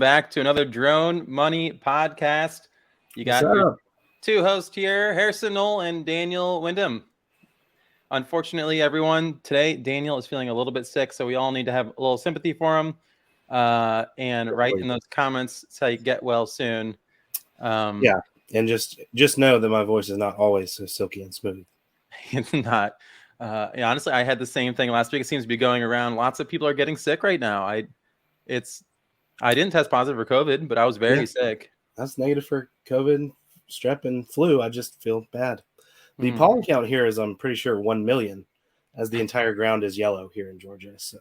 Back to another Drone Money podcast. You got your two hosts here, Harrison Knoll and Daniel Wyndham. Unfortunately, everyone, today Daniel is feeling a little bit sick, so we all need to have a little sympathy for him. And write in those comments, say get well soon. Yeah, and just know that my voice is not always so silky and smooth. It's not. Honestly, I had the same thing last week. It seems to be going around. Lots of people are getting sick right now. I didn't test positive for COVID, but I was very sick. That's negative for COVID, strep, and flu. I just feel bad. The pollen count here is, I'm pretty sure, 1 million, as the entire ground is yellow here in Georgia. So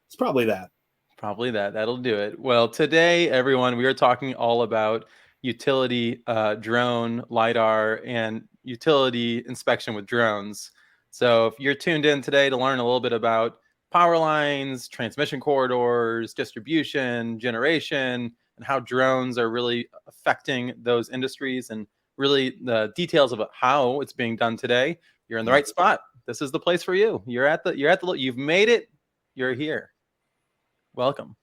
it's probably that. Probably that. That'll do it. Well, today, everyone, we are talking all about utility drone, LiDAR, and utility inspection with drones. So if you're tuned in today to learn a little bit about power lines, transmission corridors, distribution, generation, and how drones are really affecting those industries and really the details of how it's being done today, you're in the right spot. This is the place for you. You've made it. You're here. Welcome.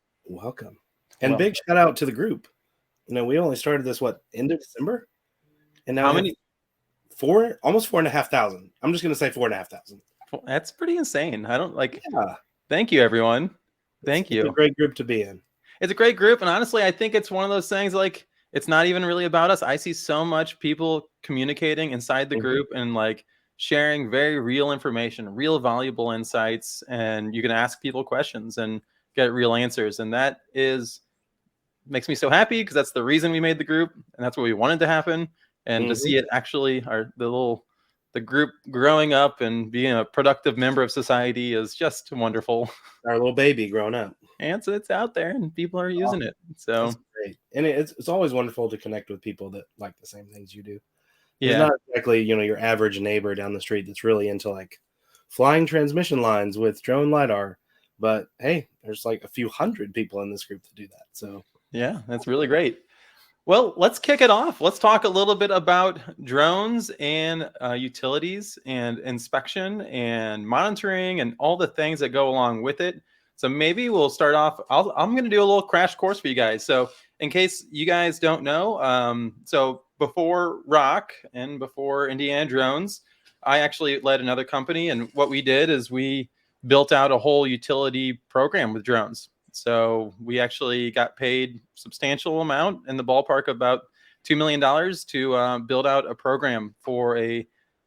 And big shout out to the group. We only started this, end of December? And now how many? Almost 4,500. I'm just going to say 4,500. That's pretty insane. Thank you, everyone. Thank you. It's a great group to be in. It's a great group. And honestly, I think it's one of those things it's not even really about us. I see so much people communicating inside the group and sharing very real information, real valuable insights. And you can ask people questions and get real answers. And that makes me so happy because that's the reason we made the group. And that's what we wanted to happen. And to see it actually, the group growing up and being a productive member of society is just wonderful. Our little baby growing up. And so it's out there and people are using it. So that's great. And it's always wonderful to connect with people that like the same things you do. Yeah. It's not exactly, your average neighbor down the street that's really into flying transmission lines with drone LiDAR. But hey, there's a few hundred people in this group that do that. So yeah, that's really great. Well, let's kick it off. Let's talk a little bit about drones and utilities and inspection and monitoring and all the things that go along with it. So maybe we'll start off. I'm going to do a little crash course for you guys. So in case you guys don't know, so before ROCK and before Indiana Drones, I actually led another company. And what we did is we built out a whole utility program with drones. So we actually got paid a substantial amount in the ballpark of about $2 million to build out a program for a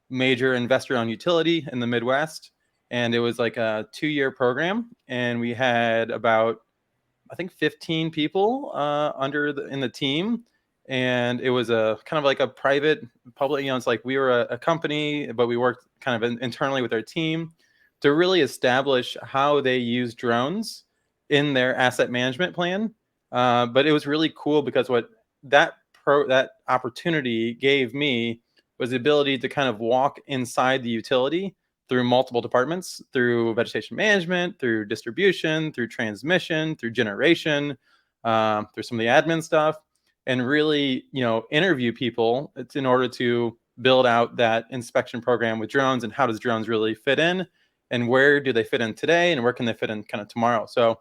major investor-owned utility in the Midwest. And it was a 2-year program. And we had about, I think, 15 people in the team. And it was a kind of a private public, it's we were a company, but we worked kind of internally with our team to really establish how they use drones in their asset management plan. But it was really cool because what that opportunity gave me was the ability to kind of walk inside the utility through multiple departments, through vegetation management, through distribution, through transmission, through generation, through some of the admin stuff, and really, interview people in order to build out that inspection program with drones and how does drones really fit in and where do they fit in today and where can they fit in kind of tomorrow. So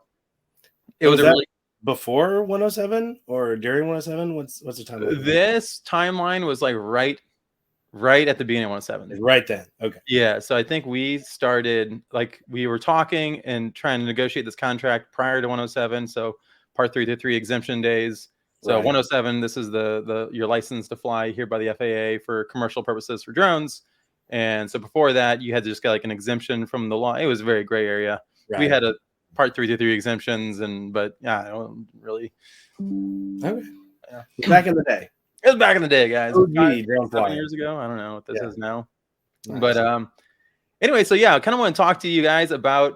it was really before 107 or during 107. What's the timeline? This timeline was right at the beginning of 107. Right then. Okay. Yeah. So I think we started we were talking and trying to negotiate this contract prior to 107. So Part 333 exemption days. So right. 107, this is your license to fly here by the FAA for commercial purposes for drones. And so before that, you had to just get an exemption from the law. It was a very gray area. Right. We had a Part 333 exemptions, but yeah, I don't really. Okay. Yeah. Back in the day. It was back in the day, guys. 7 years ago. I don't know what this is now. Nice. But anyway, so yeah, I kind of want to talk to you guys about,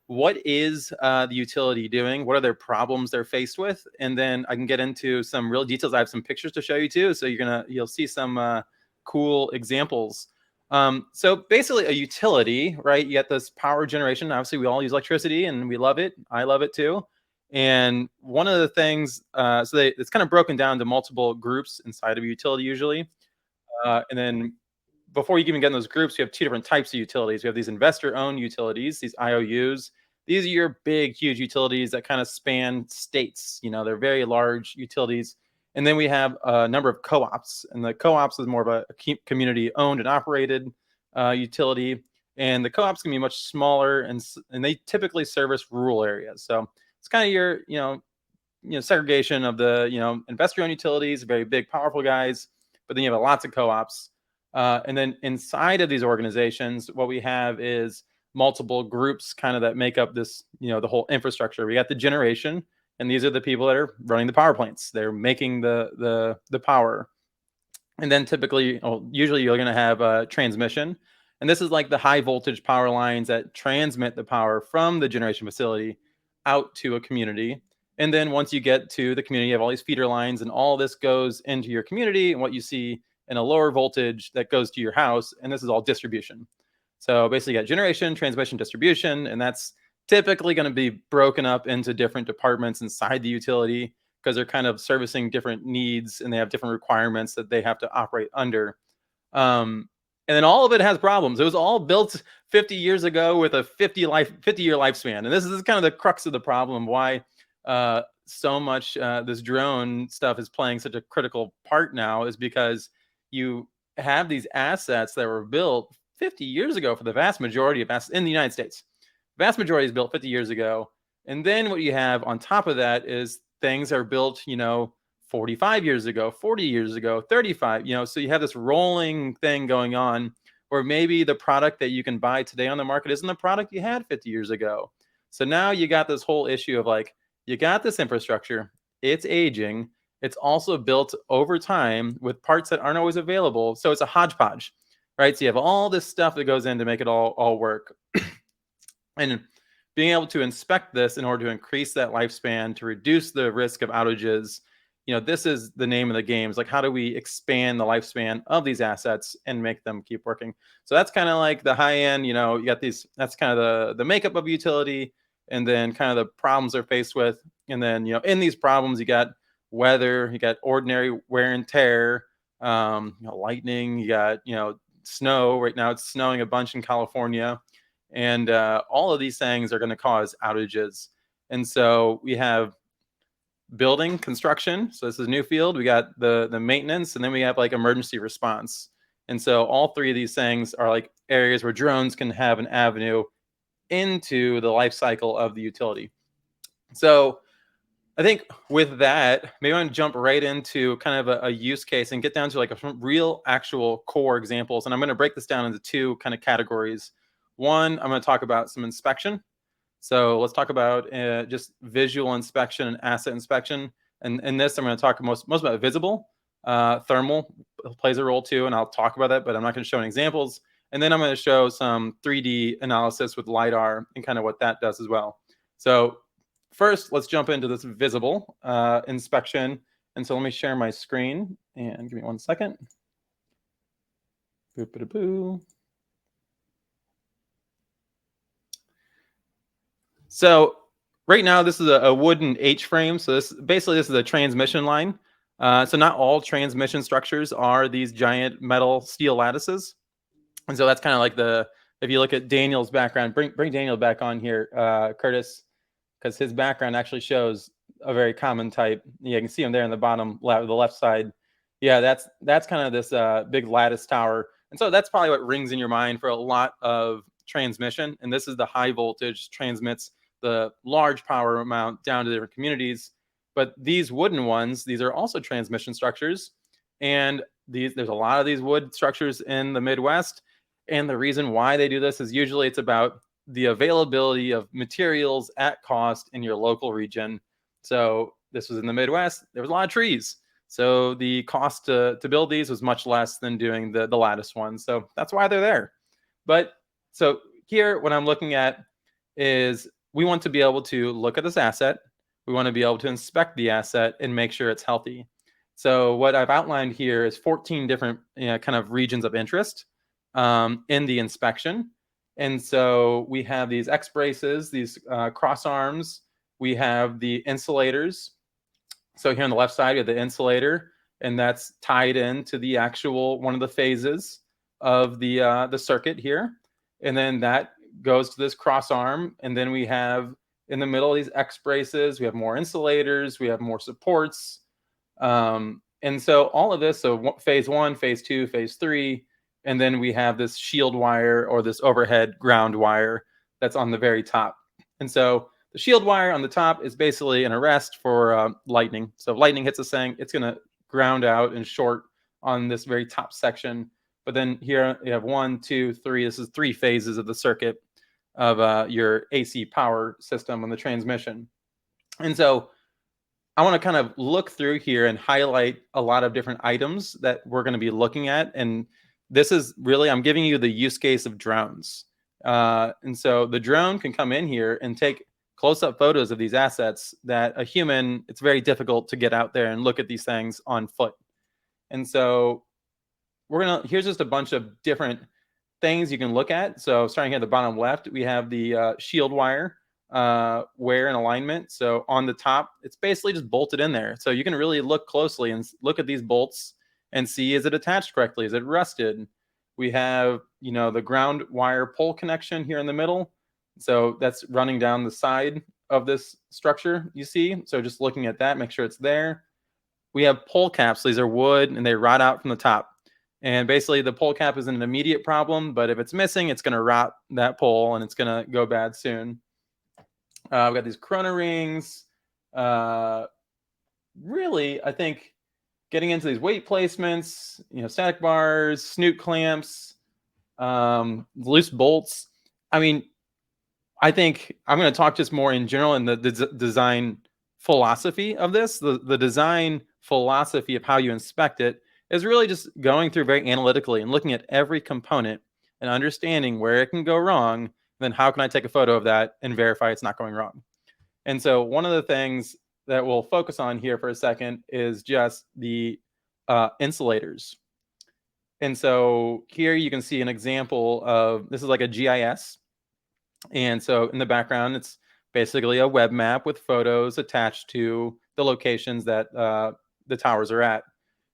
what is the utility doing? What are their problems they're faced with? And then I can get into some real details. I have some pictures to show you too. So you'll see some cool examples. So basically a utility, right? You get this power generation. Obviously we all use electricity and we love it. I love it too. And one of the things, it's kind of broken down to multiple groups inside of a utility usually. And then before you even get in those groups, you have two different types of utilities. We have these investor-owned utilities, these IOUs. these are your big, huge utilities that kind of span states. They're very large utilities. And then we have a number of co-ops, and the co-ops is more of a community owned and operated utility. And the co-ops can be much smaller, and they typically service rural areas. So it's kind of your, segregation of the, investor-owned utilities, very big, powerful guys. But then you have lots of co-ops. And then inside of these organizations, what we have is multiple groups kind of that make up this, the whole infrastructure. We got the generation, and these are the people that are running the power plants. They're making the power. And then typically, usually you're going to have transmission. And this is like the high voltage power lines that transmit the power from the generation facility out to a community. And then once you get to the community, you have all these feeder lines, and all this goes into your community. And what you see in a lower voltage that goes to your house, and this is all distribution. So basically, you got generation, transmission, distribution, and that's typically going to be broken up into different departments inside the utility because they're kind of servicing different needs, and they have different requirements that they have to operate under. And then all of it has problems. It was all built 50 years ago with a 50-year lifespan, and this is kind of the crux of the problem. Why so much this drone stuff is playing such a critical part now is because you have these assets that were built 50 years ago for the vast majority of assets in the United States. Vast majority is built 50 years ago. And then what you have on top of that is things that are built, 45 years ago, 40 years ago, 35, so you have this rolling thing going on where maybe the product that you can buy today on the market isn't the product you had 50 years ago. So now you got this whole issue of like, you got this infrastructure, it's aging, it's also built over time with parts that aren't always available. So it's a hodgepodge, right? So you have all this stuff that goes in to make it all work. And being able to inspect this in order to increase that lifespan, to reduce the risk of outages, this is the name of the game. It's like, how do we expand the lifespan of these assets and make them keep working? So that's kind of like the high end, you got these, that's kind of the makeup of utility, and then kind of the problems they're faced with. And then, in these problems, you got weather, you got ordinary wear and tear, lightning, you got, snow. Right now it's snowing a bunch in California. And all of these things are going to cause outages. And so we have building construction. So this is new field. We got the maintenance, and then we have like emergency response. And so all three of these things are like areas where drones can have an avenue into the life cycle of the utility. So I think with that, maybe I want to jump right into kind of a use case and get down to like a real actual core examples. And I'm going to break this down into two kind of categories. One, I'm going to talk about some inspection. So let's talk about just visual inspection and asset inspection. And in this, I'm going to talk most about visible. Thermal plays a role too, and I'll talk about that, but I'm not going to show any examples. And then I'm going to show some 3D analysis with LiDAR and kind of what that does as well. So first, let's jump into this visible inspection. And so let me share my screen, and give me 1 second. Boo-ba-da-boo. So right now, this is a wooden H-frame. So this is a transmission line. So not all transmission structures are these giant metal steel lattices. And so that's kind of like if you look at Daniel's background, bring Daniel back on here, Curtis, because his background actually shows a very common type. Yeah, you can see him there in the bottom left, the left side. Yeah, that's kind of this big lattice tower. And so that's probably what rings in your mind for a lot of transmission. And this is the high voltage, transmits the large power amount down to different communities. But these wooden ones, these are also transmission structures. And there's a lot of these wood structures in the Midwest. And the reason why they do this is usually it's about the availability of materials at cost in your local region. So this was in the Midwest. There was a lot of trees. So the cost to build these was much less than doing the lattice ones. So that's why they're there. But so here, what I'm looking at is we want to be able to look at this asset. We want to be able to inspect the asset and make sure it's healthy. So what I've outlined here is 14 different kind of regions of interest in the inspection. And so we have these X braces, these cross arms. We have the insulators. So here on the left side, we have the insulator, and that's tied into the actual one of the phases of the circuit here. And then that goes to this cross arm, and then we have in the middle of these X braces, we have more insulators, we have more supports. And so all of this, so phase 1, phase 2, phase 3, and then we have this shield wire or this overhead ground wire that's on the very top. And so the shield wire on the top is basically an arrest for lightning. So if lightning hits this thing, it's going to ground out and short on this very top section. But then here you have 1, 2, 3. This is 3 phases of the circuit of your AC power system on the transmission. And so I want to kind of look through here and highlight a lot of different items that we're going to be looking at. And this is really, I'm giving you the use case of drones. And so the drone can come in here and take close-up photos of these assets that a human, it's very difficult to get out there and look at these things on foot. And so here's just a bunch of different things you can look at. So starting here at the bottom left, we have the shield wire wear and alignment. So on the top, it's basically just bolted in there. So you can really look closely and look at these bolts and see, is it attached correctly? Is it rusted? We have, the ground wire pole connection here in the middle. So that's running down the side of this structure, you see. So just looking at that, make sure it's there. We have pole caps. These are wood and they rot out from the top. And basically the pole cap isn't an immediate problem, but if it's missing, it's going to rot that pole and it's going to go bad soon. We've got these corona rings. Really, I think getting into these weight placements, static bars, snoot clamps, loose bolts. I mean, I think I'm going to talk just more in general in the design philosophy of this. The design philosophy of how you inspect it is really just going through very analytically and looking at every component and understanding where it can go wrong. Then how can I take a photo of that and verify it's not going wrong? And so one of the things that we'll focus on here for a second is just the insulators. And so here you can see an example of, this is like a GIS. And so in the background, it's basically a web map with photos attached to the locations that the towers are at.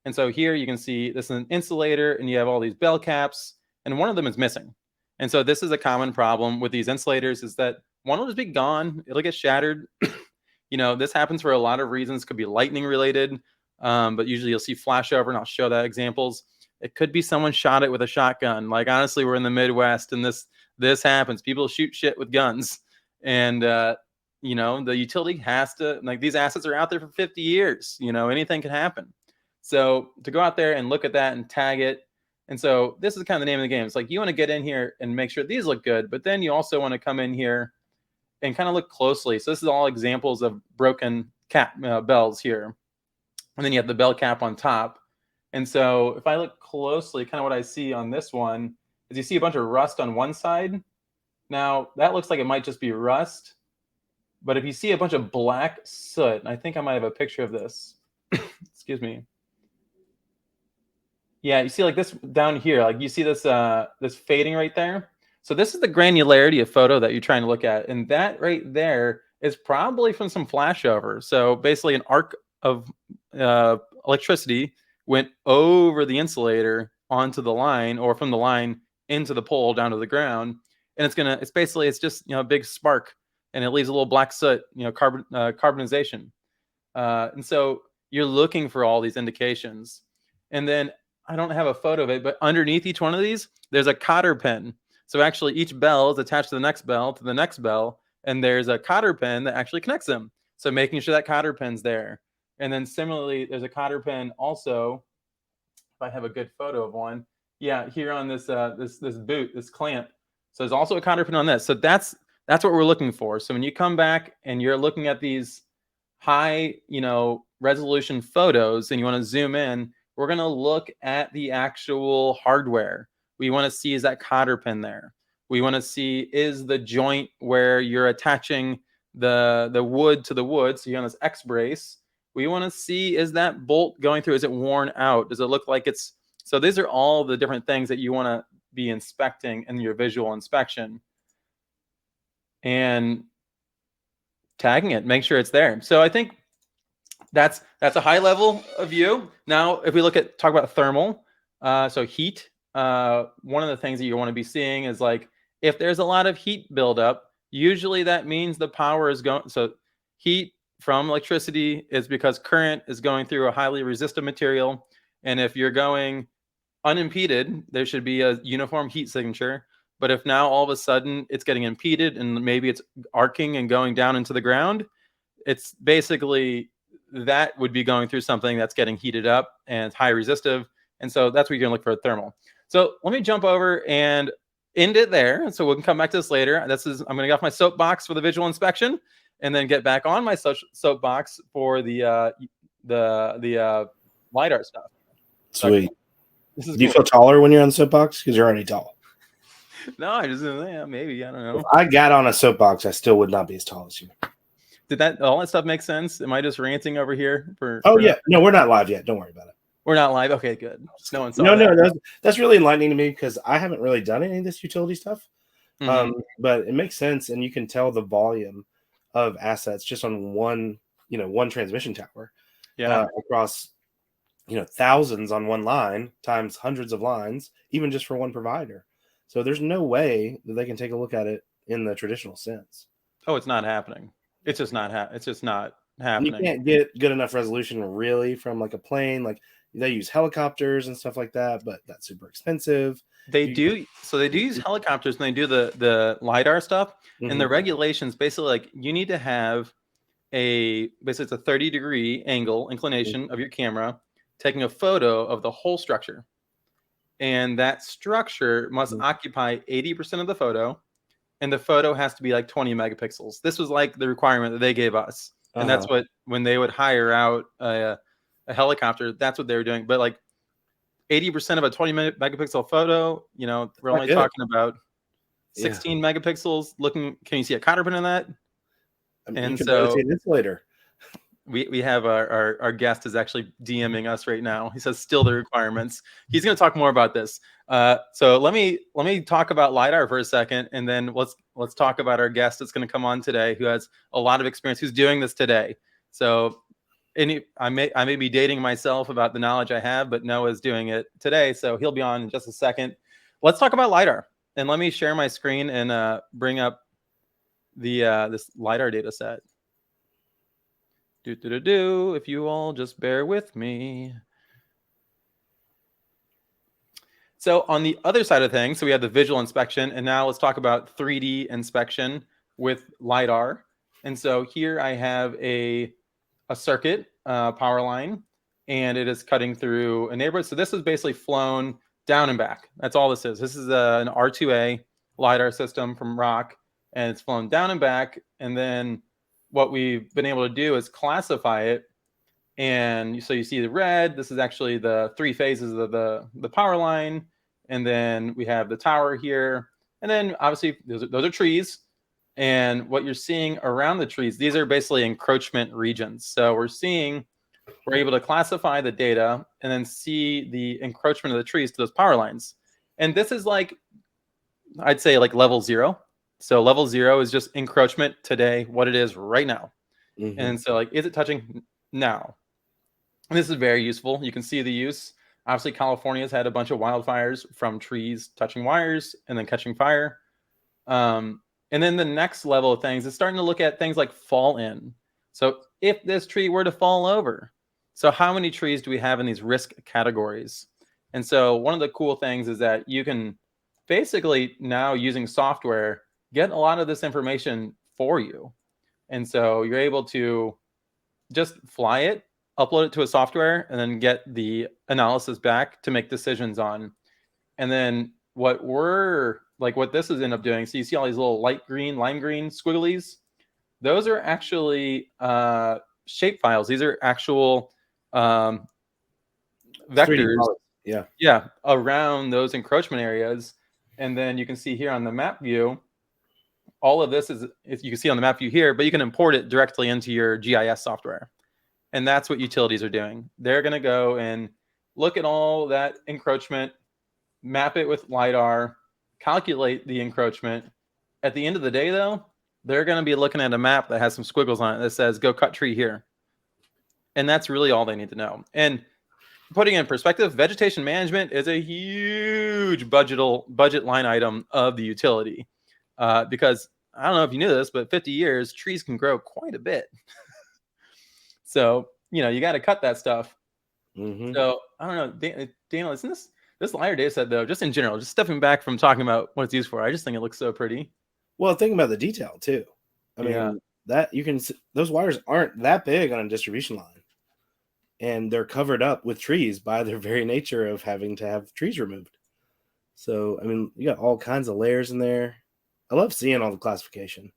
And so here you can see this is an insulator and you have all these bell caps and one of them is missing. And so this is a common problem with these insulators, is that one will just be gone. It'll get shattered. This happens for a lot of reasons. Could be lightning related, but usually you'll see flashover, and I'll show that examples. It could be someone shot it with a shotgun. Like, honestly, we're in the Midwest and this happens. People shoot shit with guns. And, the utility has to, like, these assets are out there for 50 years. Anything can happen. So to go out there and look at that and tag it. And so this is kind of the name of the game. It's like you want to get in here and make sure these look good, but then you also want to come in here and kind of look closely. So this is all examples of broken bells here. And then you have the bell cap on top. And so if I look closely, kind of what I see on this one is you see a bunch of rust on one side. Now that looks like it might just be rust, but if you see a bunch of black soot, and I think I might have a picture of this, excuse me. Yeah, you see like this down here, like you see this this fading right there. So this is the granularity of photo that you're trying to look at. And that right there is probably from some flashover. So basically an arc of electricity went over the insulator onto the line, or from the line into the pole down to the ground. And it's just, a big spark, and it leaves a little black soot, carbonization. And so you're looking for all these indications. And then I don't have a photo of it, but underneath each one of these, there's a cotter pin. So actually each bell is attached to the next bell, and there's a cotter pin that actually connects them. So making sure that cotter pin's there. And then similarly, there's a cotter pin also, if I have a good photo of one. Yeah, here on this this boot, this clamp. So there's also a cotter pin on this. So that's what we're looking for. So when you come back and you're looking at these high, resolution photos and you want to zoom in, we're going to look at the actual hardware. We want to see, is that cotter pin there? We want to see, is the joint where you're attaching the wood to the wood, so you're on this X brace. We want to see, is that bolt going through? Is it worn out? Does it look like it's... So these are all the different things that you want to be inspecting in your visual inspection. And tagging it, make sure it's there. So I think that's a high level of view. Now, if we talk about thermal, so heat, one of the things that you want to be seeing is like If there's a lot of heat buildup, usually that means the power is going. So heat from electricity is because current is going through a highly resistive material. And if you're going unimpeded, there should be a uniform heat signature. But if now all of a sudden it's getting impeded and maybe it's arcing and going down into the ground, it's basically that would be going through something that's getting heated up and it's high resistive. And so that's what you're going to look for a thermal. So let me jump over and end it there. So we can come back to this later. I'm going to get off my soapbox for the visual inspection and then get back on my soapbox for the LiDAR stuff. Sweet. Okay. Do you feel taller when you're on the soapbox? Because you're already tall. No, I just maybe, I don't know. If I got on a soapbox, I still would not be as tall as you. Did all that stuff make sense? Am I just ranting over here? Yeah. No, we're not live yet. Don't worry about it. We're not live. Okay, good. No one saw that. No, that's really enlightening to me because I haven't really done any of this utility stuff. Mm-hmm. But it makes sense, and you can tell the volume of assets just on one transmission tower. Yeah. Across thousands on one line times hundreds of lines, even just for one provider. So there's no way that they can take a look at it in the traditional sense. Oh, it's not happening. It's just not happening. You can't get good enough resolution really from like a plane. Like they use helicopters and stuff like that, but that's super expensive. They do use helicopters and they do the LiDAR stuff. Mm-hmm. And the regulations basically like you need to have it's a 30-degree inclination Mm-hmm. of your camera taking a photo of the whole structure. And that structure must Mm-hmm. occupy 80% of the photo. And the photo has to be like 20 megapixels. This was like the requirement that they gave us. And that's what, when they would hire out a helicopter, that's what they were doing. But like 80% of a 20 megapixel photo, we're only talking about 16 megapixels. Can you see a counter pin in that? And so see an insulator. We have our guest is actually DMing us right now. He says still the requirements. He's going to talk more about this. So let me talk about LiDAR for a second, and then let's talk about our guest that's going to come on today, who has a lot of experience, who's doing this today. So I may be dating myself about the knowledge I have, but Noah's doing it today, so he'll be on in just a second. Let's talk about LiDAR, and let me share my screen and bring up the this LiDAR data set. If you all just bear with me. So on the other side of things, so we have the visual inspection, and now let's talk about 3D inspection with LiDAR. And so here I have a circuit power line, and it is cutting through a neighborhood. So this is basically flown down and back. That's all this is. This is an R2A LiDAR system from ROCK, and it's flown down and back. And then what we've been able to do is classify it. And so you see the red, this is actually the 3 phases of the power line. And then we have the tower here. And then obviously those are trees. And what you're seeing around the trees, these are basically encroachment regions. So we're able to classify the data and then see the encroachment of the trees to those power lines. And this is I'd say level 0. So level 0 is just encroachment today, what it is right now. Mm-hmm. And so is it touching now? And this is very useful. You can see the use. Obviously, California's had a bunch of wildfires from trees touching wires and then catching fire. And then the next level of things is starting to look at things like fall in. So if this tree were to fall over, so how many trees do we have in these risk categories? And so one of the cool things is that you can basically now using software get a lot of this information for you. And so you're able to just fly it, upload it to a software, and then get the analysis back to make decisions on. And then what this is end up doing, so you see all these little light green, lime green squigglies, those are actually shape files. These are actual vectors around those encroachment areas. And then you can see here on the map view, all of this is you can see on the map view here, but you can import it directly into your GIS software. And that's what utilities are doing. They're going to go and look at all that encroachment, map it with LiDAR, calculate the encroachment. At the end of the day, though, they're going to be looking at a map that has some squiggles on it that says, go cut tree here. And that's really all they need to know. And putting it in perspective, vegetation management is a huge budget line item of the utility, because I don't know if you knew this, but 50 years, trees can grow quite a bit. So, you got to cut that stuff. Mm-hmm. So I don't know, Daniel, isn't this LiDAR data set though, just in general, just stepping back from talking about what it's used for, I just think it looks so pretty. Well, think about the detail too. I Yeah. mean, that those wires aren't that big on a distribution line, and they're covered up with trees by their very nature of having to have trees removed. So, I mean, you got all kinds of layers in there. I love seeing all the classification.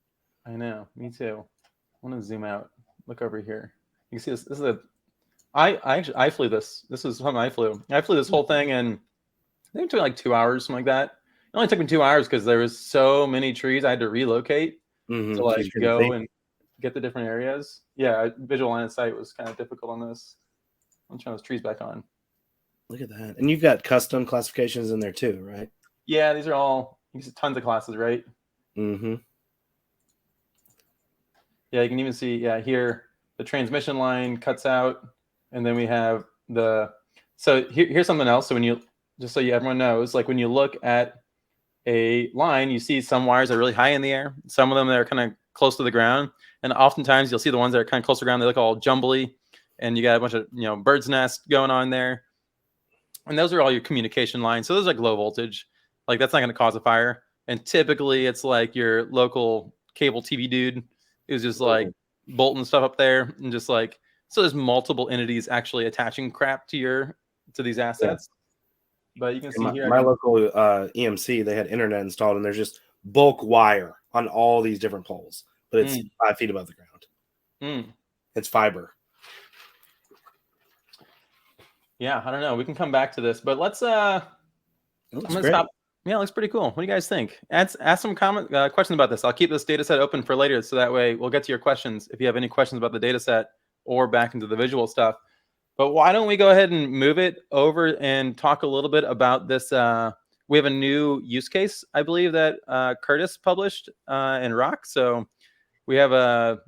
I know, me too. I want to zoom out, look over here. You can see this is I flew this. This is something I flew. I flew this whole thing in, I think it took me like 2 hours, something like that. It only took me 2 hours because there was so many trees I had to relocate Mm-hmm. to like go and get the different areas. Yeah, visual line of sight was kind of difficult on this. I'm turning those trees back on. Look at that. And you've got custom classifications in there too, right? Yeah, these are all, you see tons of classes, right? Mm-hmm. Yeah, you can even see, here the transmission line cuts out, and then we have so here's something else. So everyone knows, like when you look at a line, you see some wires are really high in the air, some of them that are kind of close to the ground, and oftentimes you'll see the ones that are kind of close to the ground, they look all jumbly, and you got a bunch of bird's nest going on there, and those are all your communication lines. So those are like low voltage, like that's not going to cause a fire, and typically it's like your local cable TV dude who's just like bolting stuff up there, and just like, so there's multiple entities actually attaching crap to these assets. Yeah. But you can see here, my local EMC, they had internet installed, and there's just bulk wire on all these different poles, but it's 5 feet above the ground. It's fiber. Yeah, I don't know. We can come back to this, but let's I'm gonna great. stop. Yeah, it looks pretty cool. What do you guys think? Ask some questions about this. I'll keep this data set open for later, so that way we'll get to your questions if you have any questions about the data set or back into the visual stuff. But why don't we go ahead and move it over and talk a little bit about this? We have a new use case, I believe, that Curtis published in ROCK. So we have a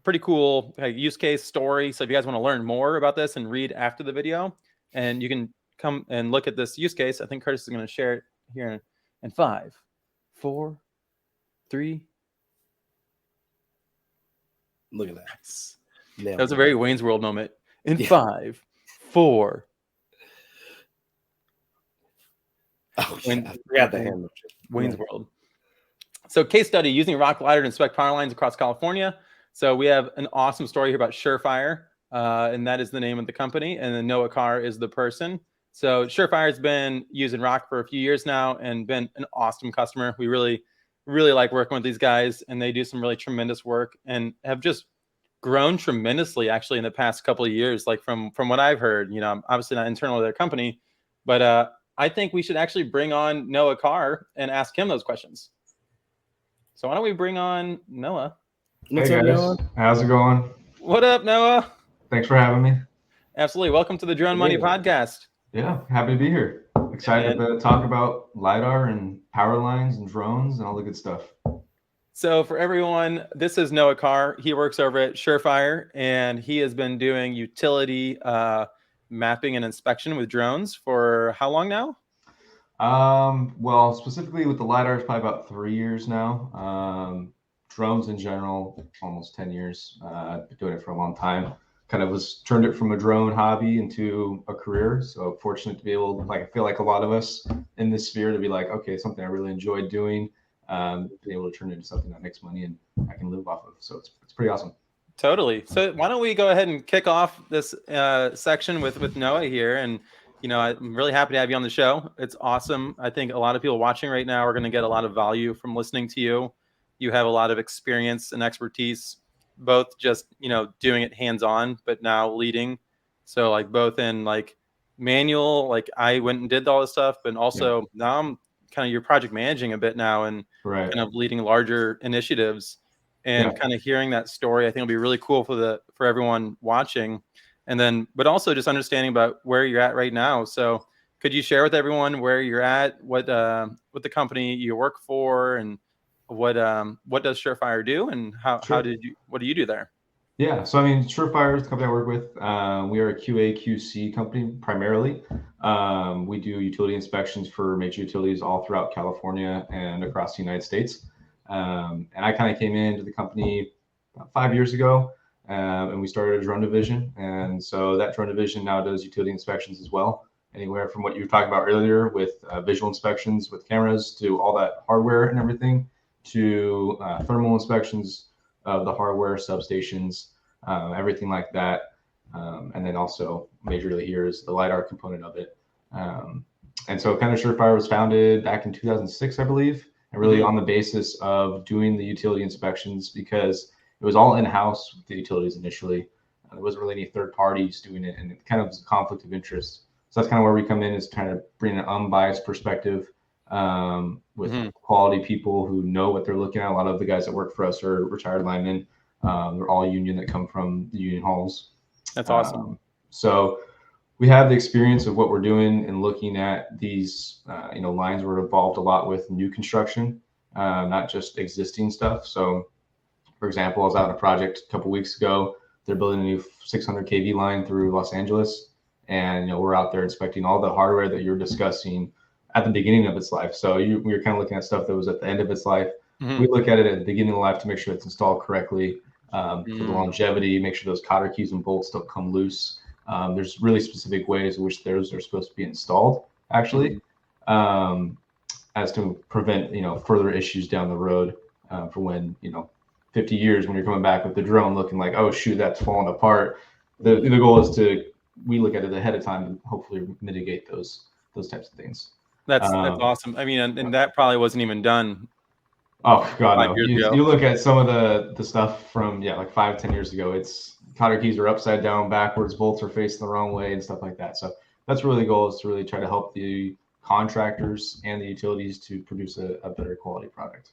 pretty cool use case story. So if you guys want to learn more about this and read after the video, and you can come and look at this use case, I think Curtis is going to share it here in 5, 4, 3. Look at that. That was a very Wayne's World moment. In 5, 4. Oh, yeah. I forgot the hand motion. Wayne's World. So case study using ROCK LiDAR to inspect power lines across California. So we have an awesome story here about Surefire, and that is the name of the company, and then Noah Carr is the person. So Surefire has been using ROCK for a few years now and been an awesome customer. We really, really like working with these guys, and they do some really tremendous work and have just grown tremendously actually in the past couple of years. Like from what I've heard, I'm obviously not internal to their company, but I think we should actually bring on Noah Carr and ask him those questions. So why don't we bring on Noah? Hey guys, how's it going? What up, Noah? Thanks for having me. Absolutely. Welcome to the Drone Money Podcast. Yeah, happy to be here. Excited to talk about LiDAR and power lines and drones and all the good stuff. So for everyone, this is Noah Carr. He works over at Surefire, and he has been doing utility mapping and inspection with drones for how long now? Well, specifically with the LiDAR, it's probably about 3 years now. Drones in general, almost 10 years. I've been doing it for a long time. Kind of turned it from a drone hobby into a career. So fortunate to be able to, I feel like a lot of us in this sphere, to be like, okay, something I really enjoyed doing, be able to turn it into something that makes money and I can live off of. So it's pretty awesome. Totally. So why don't we go ahead and kick off this section with Noah here. And, I'm really happy to have you on the show. It's awesome. I think a lot of people watching right now are going to get a lot of value from listening to you. You have a lot of experience and expertise, both just, doing it hands-on, but now leading. So like both in like manual, like I went and did all this stuff, but also now I'm kind of, you're project managing a bit now and kind of leading larger initiatives, and kind of hearing that story, I think will be really cool for everyone watching. And then, but also just understanding about where you're at right now. So could you share with everyone where you're at, what the company you work for, and what does Surefire do, and what do you do there? Yeah, so I mean, Surefire is the company I work with. We are a QA QC company primarily. We do utility inspections for major utilities all throughout California and across the United States. And I kind of came into the company about 5 years ago, and we started a drone division. And so that drone division now does utility inspections as well. Anywhere from what you were talking about earlier with visual inspections with cameras to all that hardware and everything to thermal inspections of the hardware, substations, everything like that. And then also majorly here is the LiDAR component of it. And so kind of Surefire was founded back in 2006, I believe, and really on the basis of doing the utility inspections because it was all in-house with the utilities initially. There wasn't really any third parties doing it, and it kind of was a conflict of interest. So that's kind of where we come in, is trying to bring an unbiased perspective with quality people who know what they're looking at. A lot of the guys that work for us are retired linemen. They're all union that come from the union halls. That's awesome. So we have the experience of what we're doing and looking at these, lines were involved a lot with new construction, not just existing stuff. So, for example, I was out on a project a couple weeks ago. They're building a new 600 kV line through Los Angeles, and we're out there inspecting all the hardware that you're discussing at the beginning of its life. So we were kind of looking at stuff that was at the end of its life. We look at it at the beginning of life to make sure it's installed correctly for the longevity, make sure those cotter keys and bolts don't come loose. There's really specific ways in which those are supposed to be installed, actually, as to prevent further issues down the road for when 50 years when you're coming back with the drone looking like, oh shoot, that's falling apart. The goal is we look at it ahead of time and hopefully mitigate those types of things. That's awesome. I mean, and that probably wasn't even done. Oh God, no. 5 years ago. You look at some of the stuff from like 5-10 years ago. It's cotter keys are upside down, backwards, bolts are facing the wrong way, and stuff like that. So that's really the goal, is to really try to help the contractors and the utilities to produce a better quality product.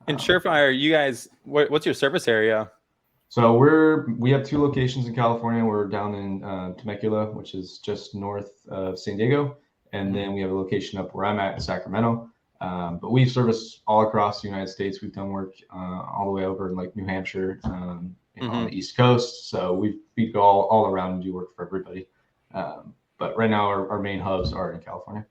And Surefire, you guys, what's your service area? So we have 2 locations in California. We're down in Temecula, which is just north of San Diego, and then we have a location up where I'm at in Sacramento. But we service all across the United States. We've done work all the way over in like New Hampshire, on the East Coast. So we go all around and do work for everybody. But right now our main hubs are in California.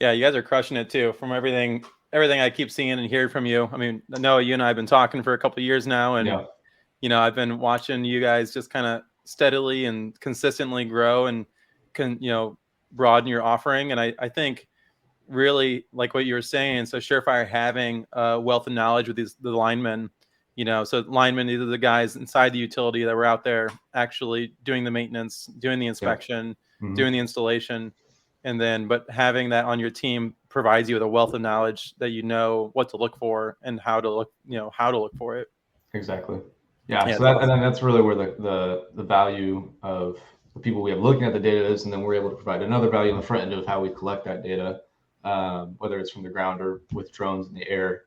Yeah, you guys are crushing it too. From everything I keep seeing and hearing from you. I mean, Noah, you and I have been talking for a couple of years now, and I've been watching you guys just kind of steadily and consistently grow and broaden your offering. And I think really like what you were saying. So Surefire having a wealth of knowledge with the linemen, so linemen, these are the guys inside the utility that were out there actually doing the maintenance, doing the inspection, doing the installation. But having that on your team provides you with a wealth of knowledge that what to look for and how to look for it. Exactly. Yeah. So and then that's really where the value of the people we have looking at the data is, and then we're able to provide another value on the front end of how we collect that data, whether it's from the ground or with drones in the air.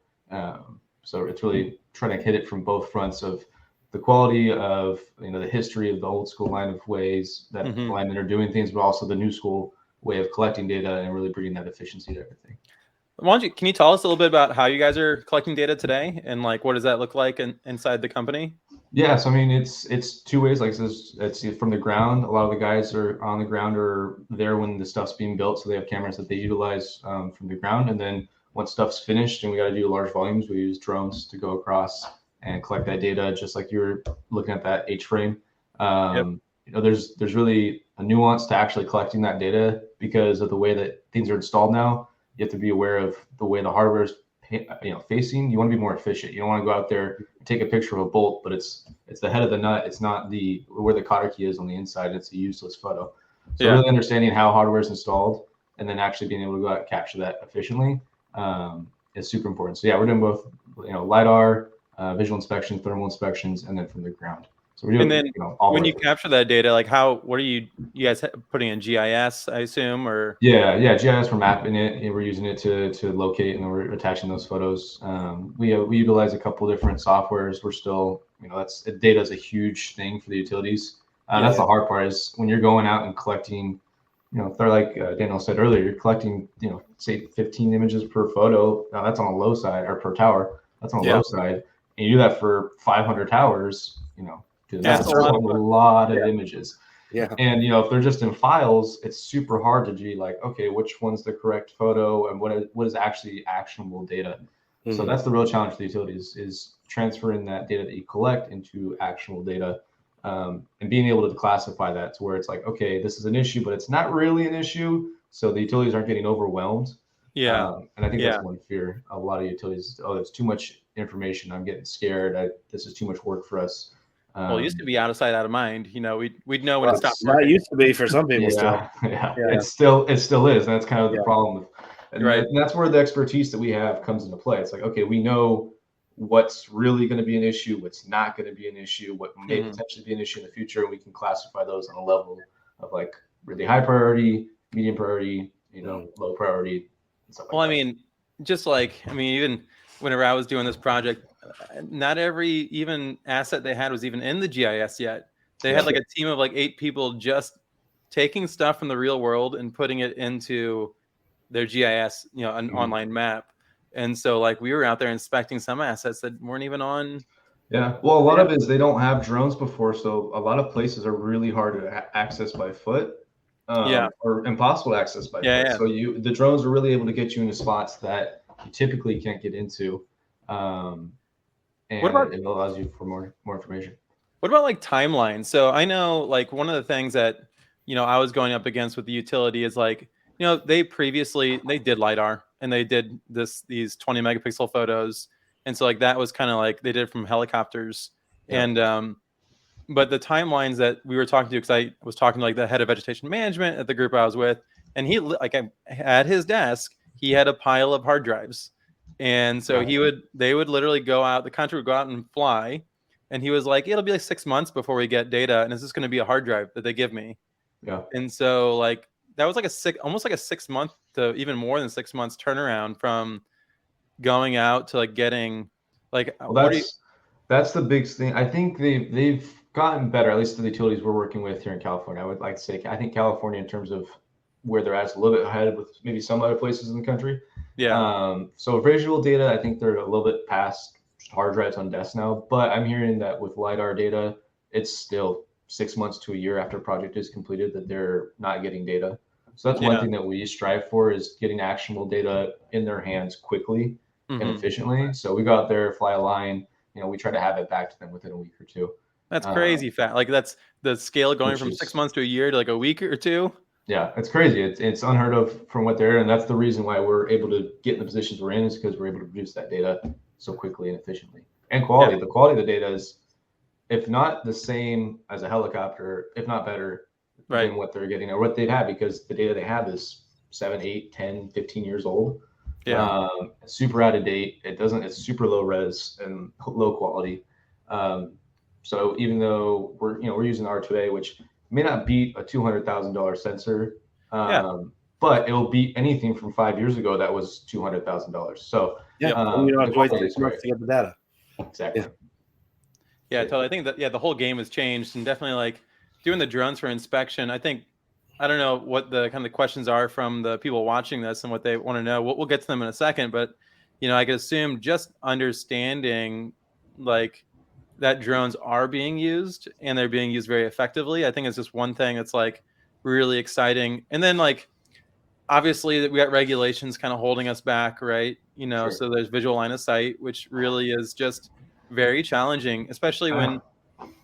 So it's really trying to hit it from both fronts of the quality of the history of the old school line of ways that linemen are doing things, but also the new school way of collecting data and really bringing that efficiency to everything. Can you tell us a little bit about how you guys are collecting data today, and like what does that look like inside the company? Yeah, so I mean it's 2 ways. Like it's from the ground. A lot of the guys are on the ground or there when the stuff's being built, so they have cameras that they utilize from the ground. And then once stuff's finished and we got to do large volumes, we use drones to go across and collect that data, just like you were looking at that H-frame. There's really a nuance to actually collecting that data because of the way that things are installed now. You have to be aware of the way the hardware is facing. You want to be more efficient. You don't want to go out there and take a picture of a bolt, but it's the head of the nut. It's not where the cotter key is on the inside. It's a useless photo. So really understanding how hardware is installed and then actually being able to go out and capture that efficiently is super important. So we're doing both, LiDAR, visual inspection, thermal inspections, and then from the ground. So we're doing, and then when you capture that data, like what are you guys putting in GIS, I assume, or? Yeah, GIS, we're mapping it and we're using it to locate, and then we're attaching those photos. We utilize a couple of different softwares. We're still, data is a huge thing for the utilities. That's the hard part, is when you're going out and collecting, they're like Daniel said earlier, you're collecting, say 15 images per photo. Now that's on a low side, or per tower. That's on a low side. And you do that for 500 towers, because Yeah, that's it's a lot a of fun. lot of images. Yeah. And if they're just in files, it's super hard to be like, okay, which one's the correct photo and what is actually actionable data. So that's the real challenge for the utilities is transferring that data that you collect into actionable data, and being able to classify that to where it's like, okay, this is an issue, but it's not really an issue. So the utilities aren't getting overwhelmed. Yeah. And I think Yeah. that's one fear. A lot of utilities, oh, there's too much information. I'm getting scared. This is too much work for us. Well, it used to be out of sight, out of mind. We'd know when Well, it stopped that working. used to be for some people still. Yeah. Yeah. It still is. That's kind of the Yeah. problem. And Right. that's where the expertise that we have comes into play. It's like, okay, we know what's really going to be an issue, what's not going to be an issue, what may potentially be an issue in the future, and we can classify those on a level of like really high priority, medium priority, low priority, and stuff like that. Well, I mean, even whenever I was doing this project, not every even asset they had was even in the GIS yet. They had like a team of like 8 people just taking stuff from the real world and putting it into their GIS, an online map. And so like we were out there inspecting some assets that weren't even on. Yeah. Well, a lot of it is they don't have drones before. So a lot of places are really hard to access by foot. Or impossible to access by foot. Yeah. So the drones are really able to get you into spots that you typically can't get into. And it allows you for more information. What about like timelines? So I know like one of the things that, I was going up against with the utility is like, they did LiDAR and they did these 20 megapixel photos. And so like that was kind of like they did it from helicopters. Yeah. And but the timelines that we were talking to, because I was talking to like the head of vegetation management at the group I was with, and he like at his desk, he had a pile of hard drives. And so they would literally go out, the country would go out and fly. And he was like, it'll be like 6 months before we get data. And it's just going to be a hard drive that they give me. Yeah. And so like, that was like almost like a 6 month to even more than 6 months turnaround from going out to like getting like, that's the big thing. I think they've gotten better, at least the utilities we're working with here in California. I would like to say, I think California in terms of where they're at is a little bit ahead with maybe some other places in the country. Yeah. So visual data, I think they're a little bit past hard drives on desks now, but I'm hearing that with LiDAR data, it's still 6 months to a year after a project is completed that they're not getting data. So that's one thing that we strive for is getting actionable data in their hands quickly and efficiently. So we go out there, fly a line, we try to have it back to them within a week or two. That's crazy fast. Like that's the scale going from 6 months to a year to like a week or two. Yeah, it's crazy. It's unheard of from what they're, and that's the reason why we're able to get in the positions we're in is because we're able to produce that data so quickly and efficiently. And quality. The quality of the data is, if not the same as a helicopter, if not better than what they're getting or what they've had, because the data they have is 7, 8, 10, 15 years old. Yeah. Super out of date. It's super low res and low quality. So even though we're using R2A, which may not beat a $200,000 sensor, but it'll beat anything from 5 years ago that was $200,000. So you don't have to wait 6 months to get the data. Exactly. Yeah, totally. I think that the whole game has changed, and definitely like doing the drones for inspection. I don't know what the kind of the questions are from the people watching this and what they want to know. We'll get to them in a second, but I could assume just understanding like that drones are being used and they're being used very effectively. I think it's just one thing that's like really exciting. And then like obviously we got regulations kind of holding us back, right? So there's visual line of sight, which really is just very challenging, especially when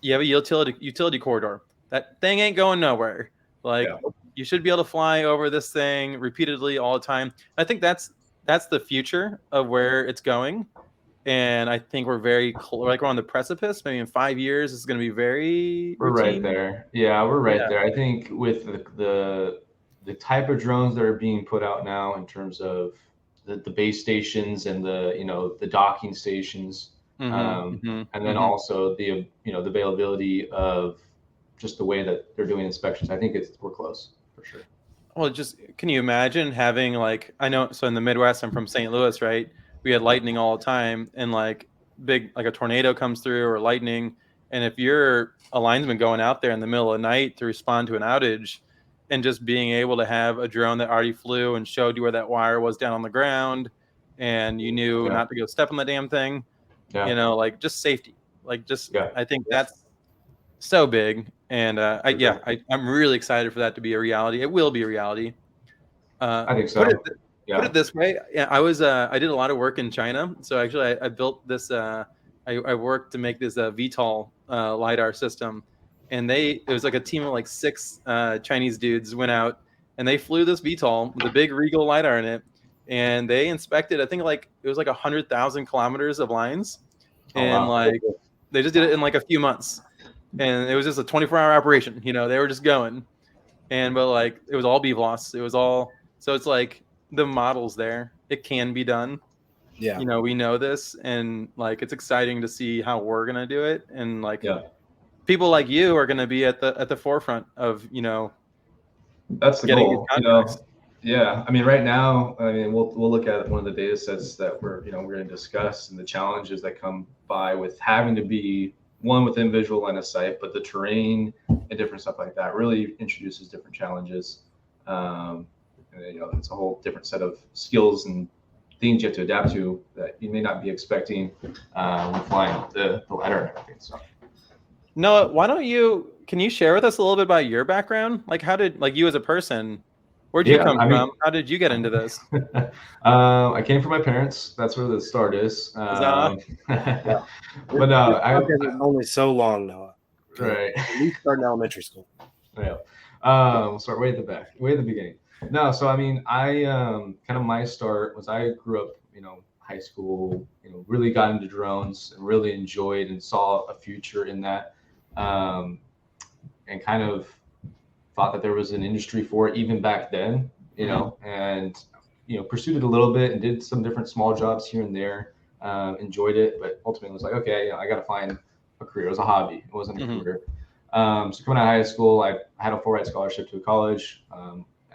you have a utility corridor. That thing ain't going nowhere. Like you should be able to fly over this thing repeatedly all the time. I think that's the future of where it's going. And I think we're very we're on the precipice. Maybe in 5 years, it's going to be very We're routine. right there. Yeah, we're right there. I think with the type of drones that are being put out now in terms of the base stations and the docking stations, and then also the the availability of just the way that they're doing inspections. I think we're close for sure. Well, just can you imagine having like I know so in the Midwest, I'm from St. Louis, right? We had lightning all the time, and like a tornado comes through or lightning, and if you're a linesman going out there in the middle of the night to respond to an outage, and just being able to have a drone that already flew and showed you where that wire was down on the ground, and you knew not to go step on the damn thing, like just safety, like just I think so big, and Sure. I'm really excited for that to be a reality. It will be a reality. I think Put it so. put Yeah. it this way. Yeah, I did a lot of work in China. So actually, I built this. I worked to make this VTOL LiDAR system, and it was like a team of like 6 Chinese dudes went out and they flew this VTOL with a big Regal LiDAR in it, and they inspected. I think like it was like 100,000 kilometers of lines, Oh and wow. like they just did it in like a few months, and it was just a 24-hour operation. They were just going, but like it was all BVLOS. It was all, so it's like the model's there. It can be done. Yeah. We know this, and like it's exciting to see how we're gonna do it, and like Yeah. people like you are gonna be at the forefront of That's the getting these goal. contracts. Yeah. I mean, right now, I mean, we'll look at one of the data sets that we're going to discuss and the challenges that come by with having to be one within visual line of sight, but the terrain and different stuff like that really introduces different challenges. And, it's a whole different set of skills and things you have to adapt to that you may not be expecting when flying the LiDAR and everything. So. Noah, can you share with us a little bit about your background? Like how did, like, you as a person, where'd you Yeah, come I mean, from? How did you get into this? I came from my parents. That's where the start is. Huzzah. Yeah. But no, Podcast is only so long, Noah. right. At least start in elementary school. Yeah. We'll start way at the back, way at the beginning. No, so I mean, I kind of my start was I grew up, high school, really got into drones and really enjoyed and saw a future in that, and kind of thought that there was an industry for it even back then, and pursued it a little bit and did some different small jobs here and there. Enjoyed it, but ultimately was like, okay, I got to find a career. It was a hobby. It wasn't a career. So coming out of high school, I had a full-ride scholarship to a college.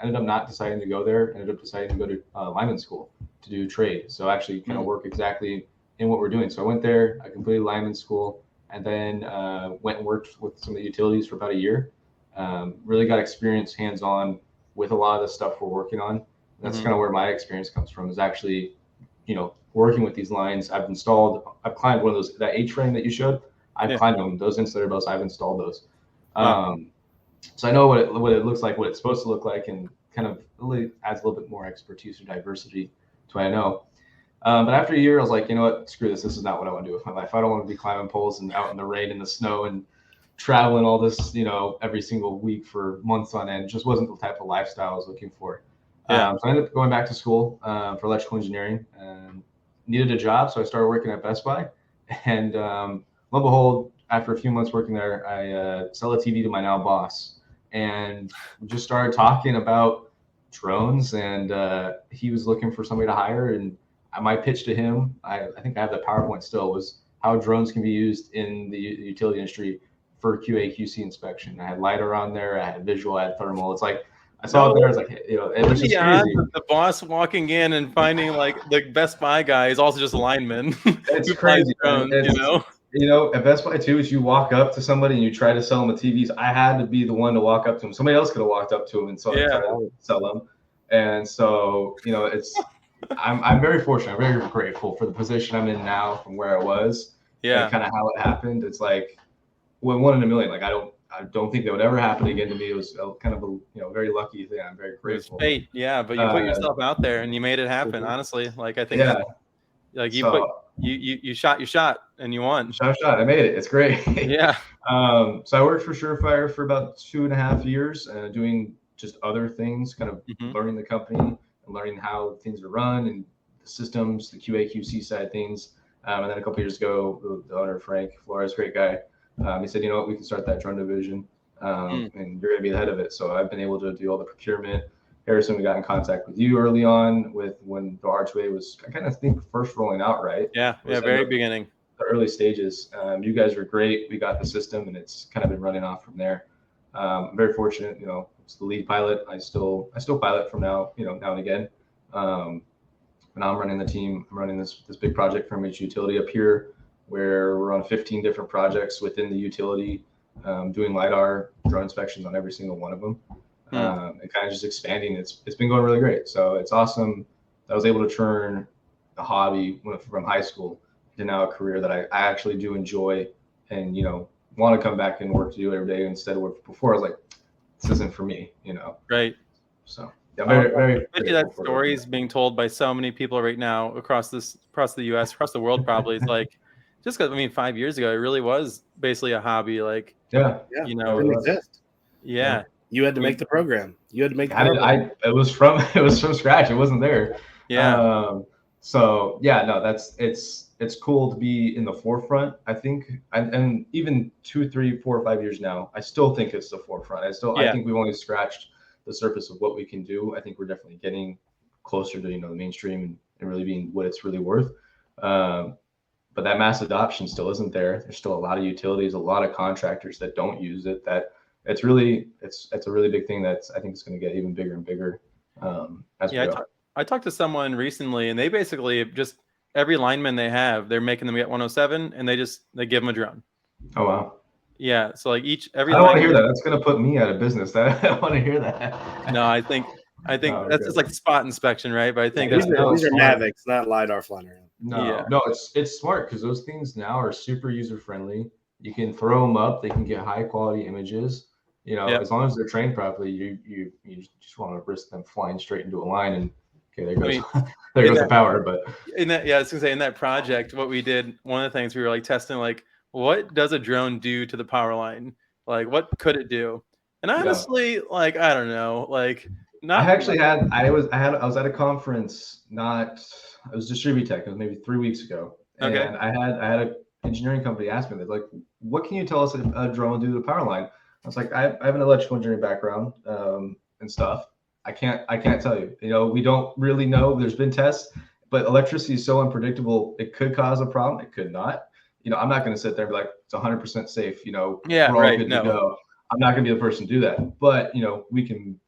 Ended up not deciding to go there. Ended up deciding to go to lineman school to do trade. So actually kind of work exactly in what we're doing. So I went there, I completed lineman school, and then went and worked with some of the utilities for about a year. Really got experience hands-on with a lot of the stuff we're working on. That's kind of where my experience comes from, is actually, working with these lines. I've climbed one of those, that H-frame that you showed. I've climbed them. Those insulator belts, I've installed those. So I know what it looks like, what it's supposed to look like, and kind of really adds a little bit more expertise or diversity to what I know. But after a year, I was like, you know what, screw this. This is not what I want to do with my life. I don't want to be climbing poles and out in the rain and the snow and traveling all this, every single week for months on end. It just wasn't the type of lifestyle I was looking for. So I ended up going back to school for electrical engineering and needed a job. So I started working at Best Buy. And lo and behold, after a few months working there, I sell a TV to my now boss. And we just started talking about drones, and he was looking for somebody to hire. And my pitch to him, I think I have the PowerPoint still, was how drones can be used in the utility industry for QA/QC inspection. I had LiDAR on there, I had visual, I had thermal. It's like I saw it there. I was like, it was just crazy. The boss walking in and finding like the Best Buy guy is also just a lineman. It's crazy. Drones, at Best Buy too, is you walk up to somebody and you try to sell them a TVs. I had to be the one to walk up to them. Somebody else could have walked up to them and try to sell them. And so, I'm very fortunate. I'm very grateful for the position I'm in now from where I was. And kind of how it happened. It's like, well, 1 in a million. Like I don't think that would ever happen again to me. It was kind of a very lucky thing. I'm very grateful. Fate, but you put yourself out there and you made it happen. Honestly, like I think, you shot your shot and you won. Shot. I made it. It's great. Yeah. So I worked for Surefire for about 2.5 years, doing just other things, kind of learning the company and learning how things are run and the systems, the QA/QC side of things. And then a couple years ago, the owner, Frank Flores, great guy. He said, you know what, we can start that drone division, and you're going to be the head of it. So I've been able to do all the procurement. Harrison, we got in contact with you early on with when the R2A was, I kind of think, first rolling out, right? Yeah, very beginning. The early stages. You guys were great. We got the system, and it's kind of been running off from there. I'm very fortunate, it's the lead pilot. I still pilot from now, now and again. And I'm running the team. I'm running this big project from each utility up here, where we're on 15 different projects within the utility, doing LiDAR drone inspections on every single one of them, and kind of just expanding. It's been going really great. So it's awesome that I was able to turn a hobby from high school to now a career that I actually do enjoy and, want to come back and work to do every day instead of work before. I was like, this isn't for me, Right. So yeah, very that story is being told by so many people right now across the U.S., across the world, probably. It's like, just because 5 years ago, it really was basically a hobby. Like, it didn't exist. Yeah. You had to make the program. You had to make the program. It was from scratch. It wasn't there. Yeah. So yeah, no, it's cool to be in the forefront. I think, and even 2, 3, 4, 5 years now, I still think it's the forefront. I think we've only scratched the surface of what we can do. I think we're definitely getting closer to the mainstream and really being what it's really worth. But that mass adoption still isn't there. There's still a lot of utilities, a lot of contractors that don't use it. That it's a really big thing that I think is going to get even bigger and bigger as we go. I talked to someone recently, and they basically just every lineman they have, they're making them get 107, and they give them a drone. Oh wow! Yeah, so like every. I don't want to hear that. That's going to put me out of business. I don't want to hear that. No, I think that's just like spot inspection, right? But I think these are Mavics, not LiDAR flying around. No, it's smart because those things now are super user friendly. You can throw them up; they can get high quality images. As long as they're trained properly, you just want to risk them flying straight into a line and okay, there goes there goes the power. But I was gonna say, in that project, what we did, one of the things we were like testing, like, what does a drone do to the power line? Like, what could it do? And honestly, like, I don't know, like, not. I was at a conference, it was Distributech. It was maybe 3 weeks ago, and I had an engineering company ask me, they're like, what can you tell us a drone will do to the power line? I was like, I have an electrical engineering background and stuff. I can't tell you. We don't really know. There's been tests, but electricity is so unpredictable. It could cause a problem. It could not. I'm not going to sit there and be like, it's 100% safe. We're all good to go. I'm not going to be the person to do that. But we can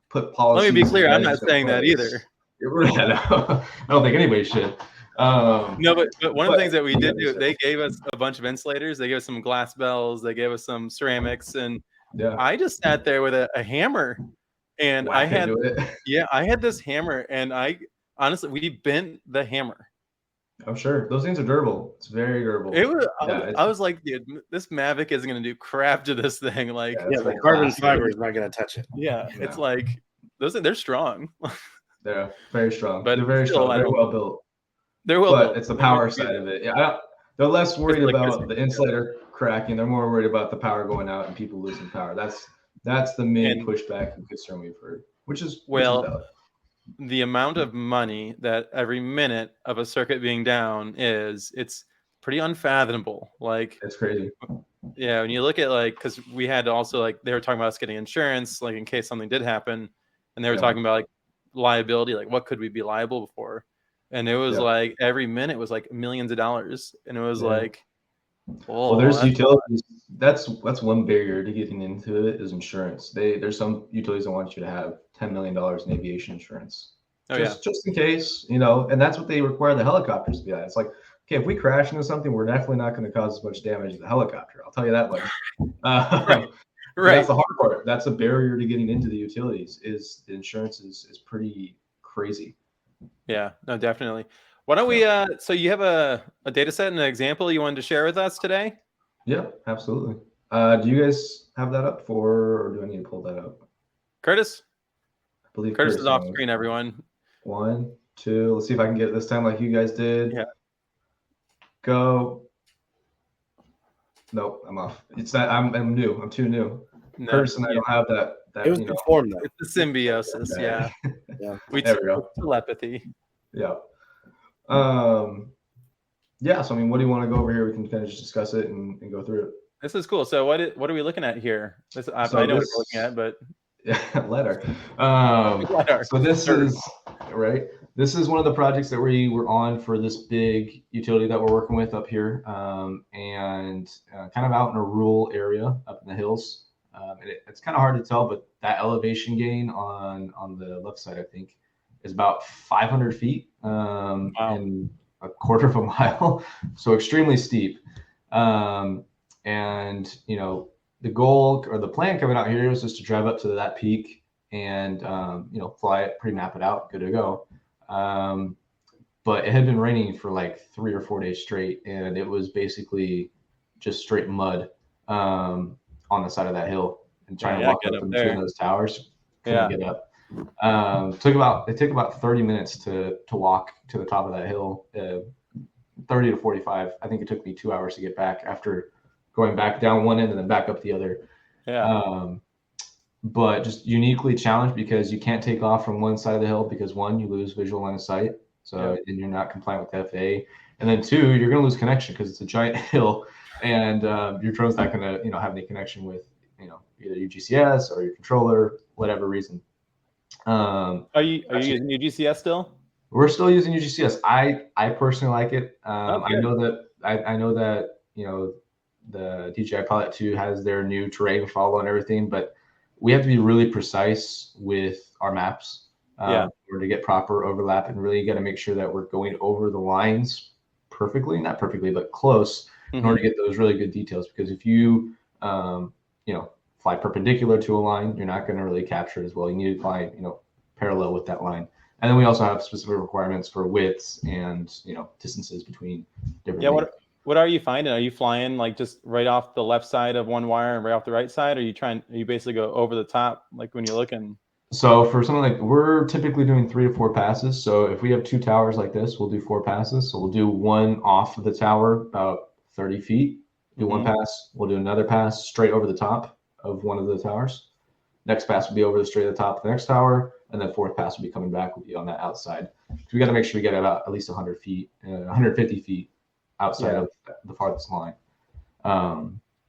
put policies. Let me be clear. I'm not saying that either. I don't think anybody should. No, but one of the things that we did do, they gave us a bunch of insulators. They gave us some glass bells. They gave us some ceramics, and I just sat there with a hammer, and I had this hammer, and honestly, we bent the hammer. I'm sure those things are durable. It's very durable. I was like, dude, this Mavic isn't going to do crap to this thing. Like, the carbon fiber is not going to touch it. It's like they're strong. They're very strong. But they're very strong. They're well built. They're well built. But it's the power side of it. They're less worried about the insulator cracking. They're more worried about the power going out and people losing power. That's the main pushback and concern we've heard, which is the amount of money that every minute of a circuit being down it's pretty unfathomable. Like, it's crazy. Yeah, when you look at because we had to also they were talking about us getting insurance, like in case something did happen, and they were talking about liability, like what could we be liable for, and it was like every minute was like millions of dollars, and it was like, well, there's utilities. That's one barrier to getting into it is insurance. There's some utilities that want you to have $10 million in aviation insurance, just in case, and that's what they require the helicopters to be at. It's like, okay, if we crash into something, we're definitely not going to cause as much damage as the helicopter. I'll tell you that much. Right. That's the hard part. That's a barrier to getting into the utilities. Is the insurance is pretty crazy. Yeah, no, definitely. Why don't we? So you have a data set and an example you wanted to share with us today? Yeah, absolutely. Do you guys have that up or do I need to pull that up? Curtis? I believe Curtis is off screen, everyone. 1, 2. Let's see if I can get it this time like you guys did. Yeah. Go. Nope, I'm off. It's that I'm new. I'm too new. No, Curtis and I don't have that. It was conformed though. It's the symbiosis. Yeah. There we go. Telepathy. Yeah. Yeah. So what do you want to go over here? We can kind of just discuss it and go through it. This is cool. So what are we looking at here? I know what we're looking at, but LiDAR. So this is right. This is one of the projects that we were on for this big utility that we're working with up here, and kind of out in a rural area up in the hills. It's kind of hard to tell, but that elevation gain on the left side, I think, is about 500 feet and a quarter of a mile, so extremely steep. And the goal or the plan coming out here was just to drive up to that peak and fly it, pre-map it out, good to go. But it had been raining for like 3 or 4 days straight, and it was basically just straight mud on the side of that hill and trying to Yeah, walk get up up in between there. those towers. Yeah. Couldn't get up. It took about 30 minutes to walk to the top of that hill. 30 to 45. I think it took me 2 hours to get back after going back down one end and then back up the other. Yeah. But just uniquely challenged because you can't take off from one side of the hill because one, you lose visual line of sight, so then you're not compliant with the FAA, and then two, you're going to lose connection because it's a giant hill, and your drone's not going to have any connection with either your GCS or your controller, whatever reason. Are you using UGCS still? We're still using UGCS. I personally like it. Oh, I know that the DJI Pilot 2 has their new terrain follow and everything, but we have to be really precise with our maps or to get proper overlap, and really got to make sure that we're going over the lines perfectly, not perfectly, but close, in order to get those really good details. Because if you fly perpendicular to a line, you're not going to really capture it as well. You need to fly parallel with that line. And then we also have specific requirements for widths and distances between different. Yeah. What are you finding? Are you flying like just right off the left side of one wire and right off the right side? Or are you basically go over the top, like when you're looking? So for something like, we're typically doing 3 to 4 passes. So if we have 2 towers like this, we'll do 4 passes. So we'll do one off of the tower about 30 feet, do one pass. We'll do another pass straight over the top of one of the towers. Next pass will be over straight at the top of the next tower. And then 4th pass will be coming back, will be on that outside. So we got to make sure we get about at least 100 feet, 150 feet outside of the farthest line.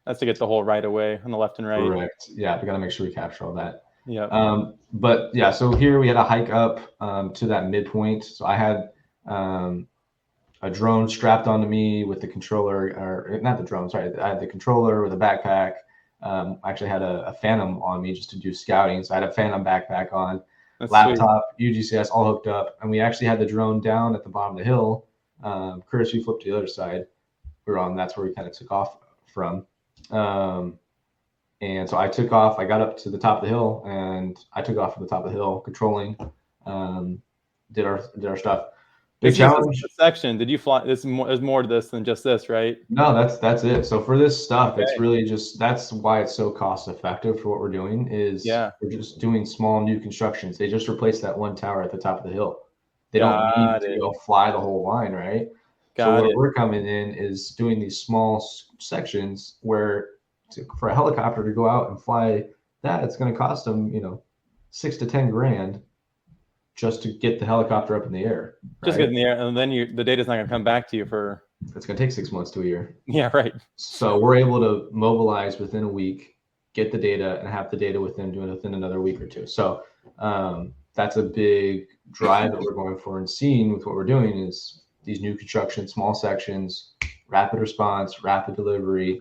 That's to get the whole right away on the left and right. Correct. Yeah, we got to make sure we capture all that. Yeah. But yeah, so here we had a hike up to that midpoint. So I had a drone strapped onto me with the controller, or not the drone, sorry. I had the controller with a backpack. I actually had a Phantom on me just to do scouting. So I had a Phantom backpack on. That's laptop, sweet. UGCS all hooked up, and we actually had the drone down at the bottom of the hill. Curtis, we flipped to the other side. That's where we kind of took off from. And so I took off. I got up to the top of the hill, and I took off from the top of the hill, controlling. Did our stuff. Big challenge. Section. Did you fly? There's more to this than just this, right? No, that's it. So for this stuff, it's really just, that's why it's so cost effective for what we're doing. Is we're just doing small new constructions. They just replaced that one tower at the top of the hill. They don't need to go fly the whole line, right? So where we're coming in is doing these small sections where for a helicopter to go out and fly that, it's going to cost them, $6 to $10 grand just to get the helicopter up in the air. Right? Just get in the air, and then the data's not going to come back to you for. It's going to take 6 months to a year. Yeah, right. So we're able to mobilize within a week, get the data, and have the data within another week or two. So that's a big drive that we're going for, and seeing with what we're doing is these new construction, small sections, rapid response, rapid delivery.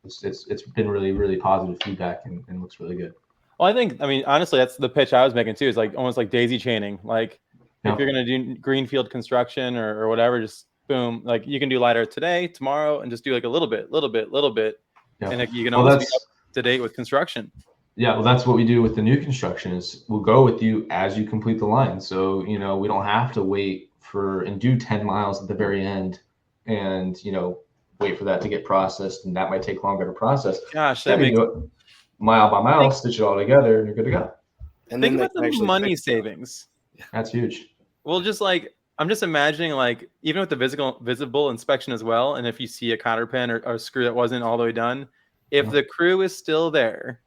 It's been really, really positive feedback and looks really good. Well, I mean, honestly, that's the pitch I was making too. Is like almost like daisy chaining. Like if you're going to do greenfield construction or whatever, just boom, like you can do LiDAR today, tomorrow, and just do like a little bit, and like you can almost be up to date with construction. Yeah, well, that's what we do with the new construction. Is we'll go with you as you complete the line. So we don't have to wait and do 10 miles at the very end, and wait for that to get processed, and that might take longer to process. Gosh, that makes mile by mile, stitch it all together, and you're good to go. And think about the money savings. That's huge. Well, just like I'm just imagining, like even with the visible inspection as well, and if you see a cotter pin or a screw that wasn't all the way done, if the crew is still there,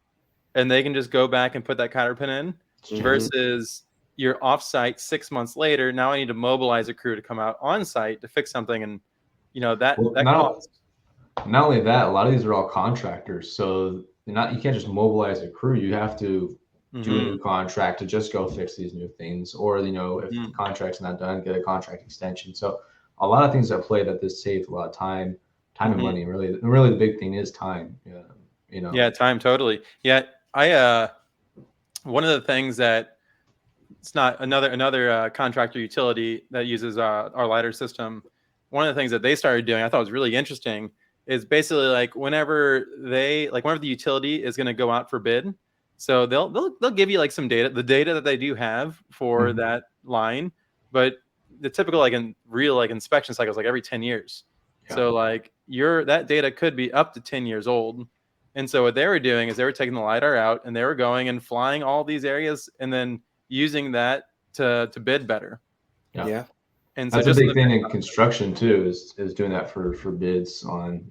and they can just go back and put that cotter pin in, versus you're offsite 6 months later. Now I need to mobilize a crew to come out on site to fix something, and that costs. Not only that, a lot of these are all contractors, so you can't just mobilize a crew. You have to do a new contract to just go fix these new things, or if the contract's not done, get a contract extension. So a lot of things at play that this saves a lot of time and money. Really the big thing is time. Yeah, time, totally. Yeah, one of the things that it's not another contractor utility that uses our LiDAR system. One of the things that they started doing, I thought was really interesting, is basically like whenever the utility is going to go out for bid, so they'll give you like some data, the data that they do have for that line, but the typical in real inspection cycles like every 10 years. Yeah. So like that data could be up to 10 years old. And so what they were doing is they were taking the LiDAR out and they were going and flying all these areas and then using that to bid better. Yeah. And so That's a just big thing in construction too, is doing that for bids on,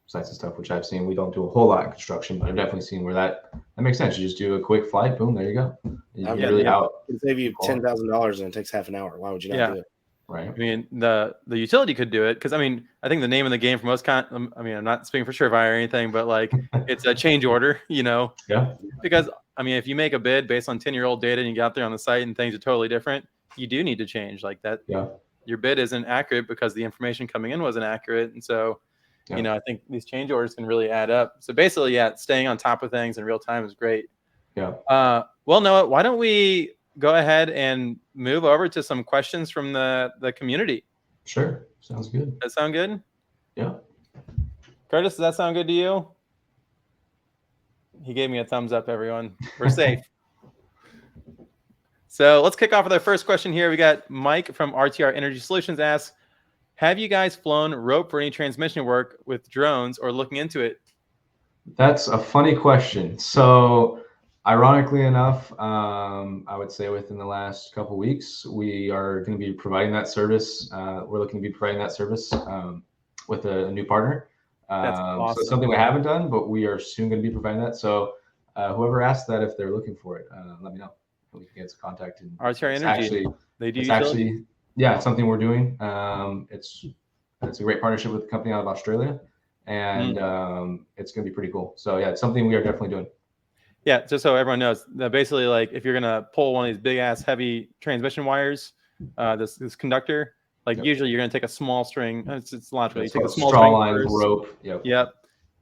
sites and stuff, which I've seen. We don't do a whole lot in construction, but I've definitely seen where that makes sense. You just do a quick flight, boom, there you go. You're really out. It save you $10,000 and it takes half an hour. Why would you not do it? Right. I mean, the utility could do it because, I mean, I think the name of the game for most I'm not speaking for Surefire or anything, but like it's a change order, Yeah. Because, I mean, if you make a bid based on 10-year-old data and you get out there on the site and things are totally different, you do need to change like that. Yeah. Your bid isn't accurate because the information coming in wasn't accurate. And so, I think these change orders can really add up. So basically, staying on top of things in real time is great. Yeah. Well, Noah, why don't we go ahead and move over to some questions from the community? Sure. Sounds good. That sound good? Yeah. Curtis, does that sound good to you? He gave me a thumbs up, everyone. We're safe. So let's kick off with our first question here. We got Mike from RTR Energy Solutions asks, have you guys flown rope for any transmission work with drones or looking into it? That's a funny question. So ironically enough, I would say within the last couple of weeks, we are going to be providing that service. We're looking to be providing that service with a new partner. That's awesome. So it's something we haven't done, but we are soon going to be providing that. So whoever asked that, if they're looking for it, let me know. We can get some contact. And RTR Energy. They do. It's actually, it's something we're doing. It's a great partnership with a company out of Australia, and it's going to be pretty cool. So it's something we are definitely doing. Yeah, just so everyone knows, that basically, like, if you're gonna pull one of these big ass heavy transmission wires, this conductor, usually you're gonna take a small string. It's logical. You take a small straw string line first. Rope. Yep.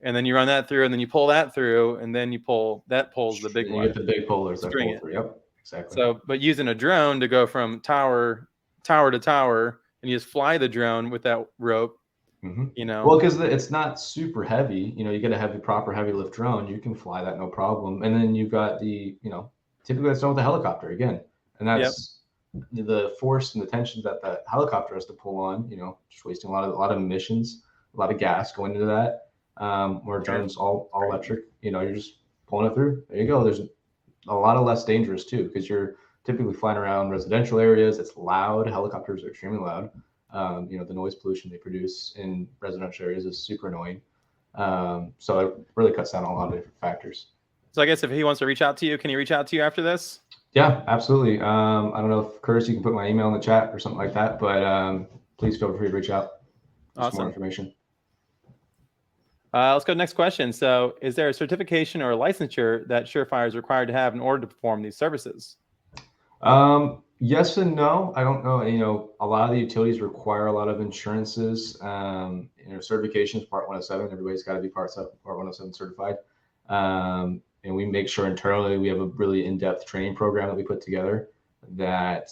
And then you run that through, and then you pull that through, and then you pull the big one. You get the big pullers. String it. Yep. Exactly. So, but using a drone to go from tower to tower, and you just fly the drone with that rope. Well, because it's not super heavy, you get a proper heavy lift drone, you can fly that no problem. And then you've got the, typically that's done with a helicopter again. And that's the force and the tension that the helicopter has to pull on, just wasting a lot of emissions, a lot of gas going into that. Where drones all electric, you're just pulling it through. There you go. There's a lot of less dangerous too, because you're typically flying around residential areas. It's loud. Helicopters are extremely loud. The noise pollution they produce in residential areas is super annoying. So it really cuts down on a lot of different factors. So I guess if he wants to reach out to you, can he reach out to you after this? Yeah, absolutely. I don't know if Curtis, you can put my email in the chat or something like that, but please feel free to reach out. Awesome. More information. Let's go to the next question. So is there a certification or a licensure that Surefire is required to have in order to perform these services? Yes and no. I don't know. A lot of the utilities require a lot of insurances, certifications, Part 107. Everybody's got to be Part 107 certified. And we make sure internally we have a really in-depth training program that we put together that,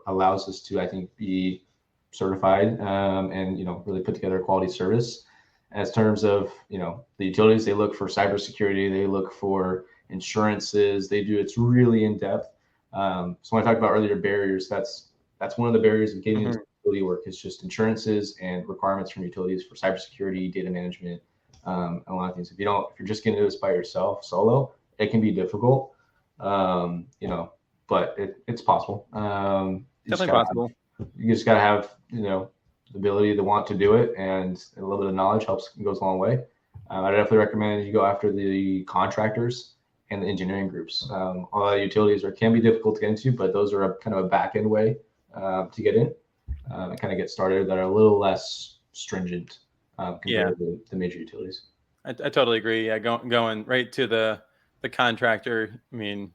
allows us to, I think, be certified and, really put together a quality service. As terms of, the utilities, they look for cybersecurity, they look for insurances, it's really in-depth. So when I talked about earlier barriers, that's one of the barriers of getting into utility work is just insurances and requirements from utilities for cybersecurity, data management, and a lot of things. If you're just getting into this by yourself, solo, it can be difficult, but it's possible. Definitely possible. You just got to have, the ability to want to do it, and a little bit of knowledge goes a long way. I definitely recommend you go after the contractors and the engineering groups. A lot of utilities can be difficult to get into, but those are kind of a back end way to get in and kind of get started that are a little less stringent compared to the major utilities. I totally agree. Yeah, going right to the contractor. I mean,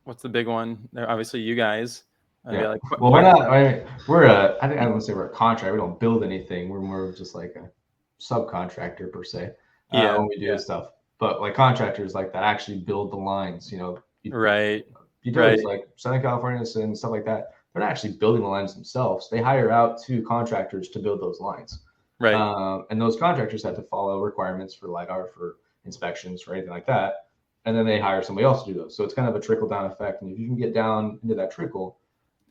what's the big one? They're obviously you guys. Well, we're not. I think I wouldn't say we're a contractor. We don't build anything. We're more of just like a subcontractor per se. When we do stuff. But like contractors like that actually build the lines, right. Utilities like Southern California and stuff like that, they're not actually building the lines themselves. They hire out to contractors to build those lines. Right. And those contractors have to follow requirements for LiDAR, for inspections, for anything like that. And then they hire somebody else to do those. So it's kind of a trickle down effect. And if you can get down into that trickle,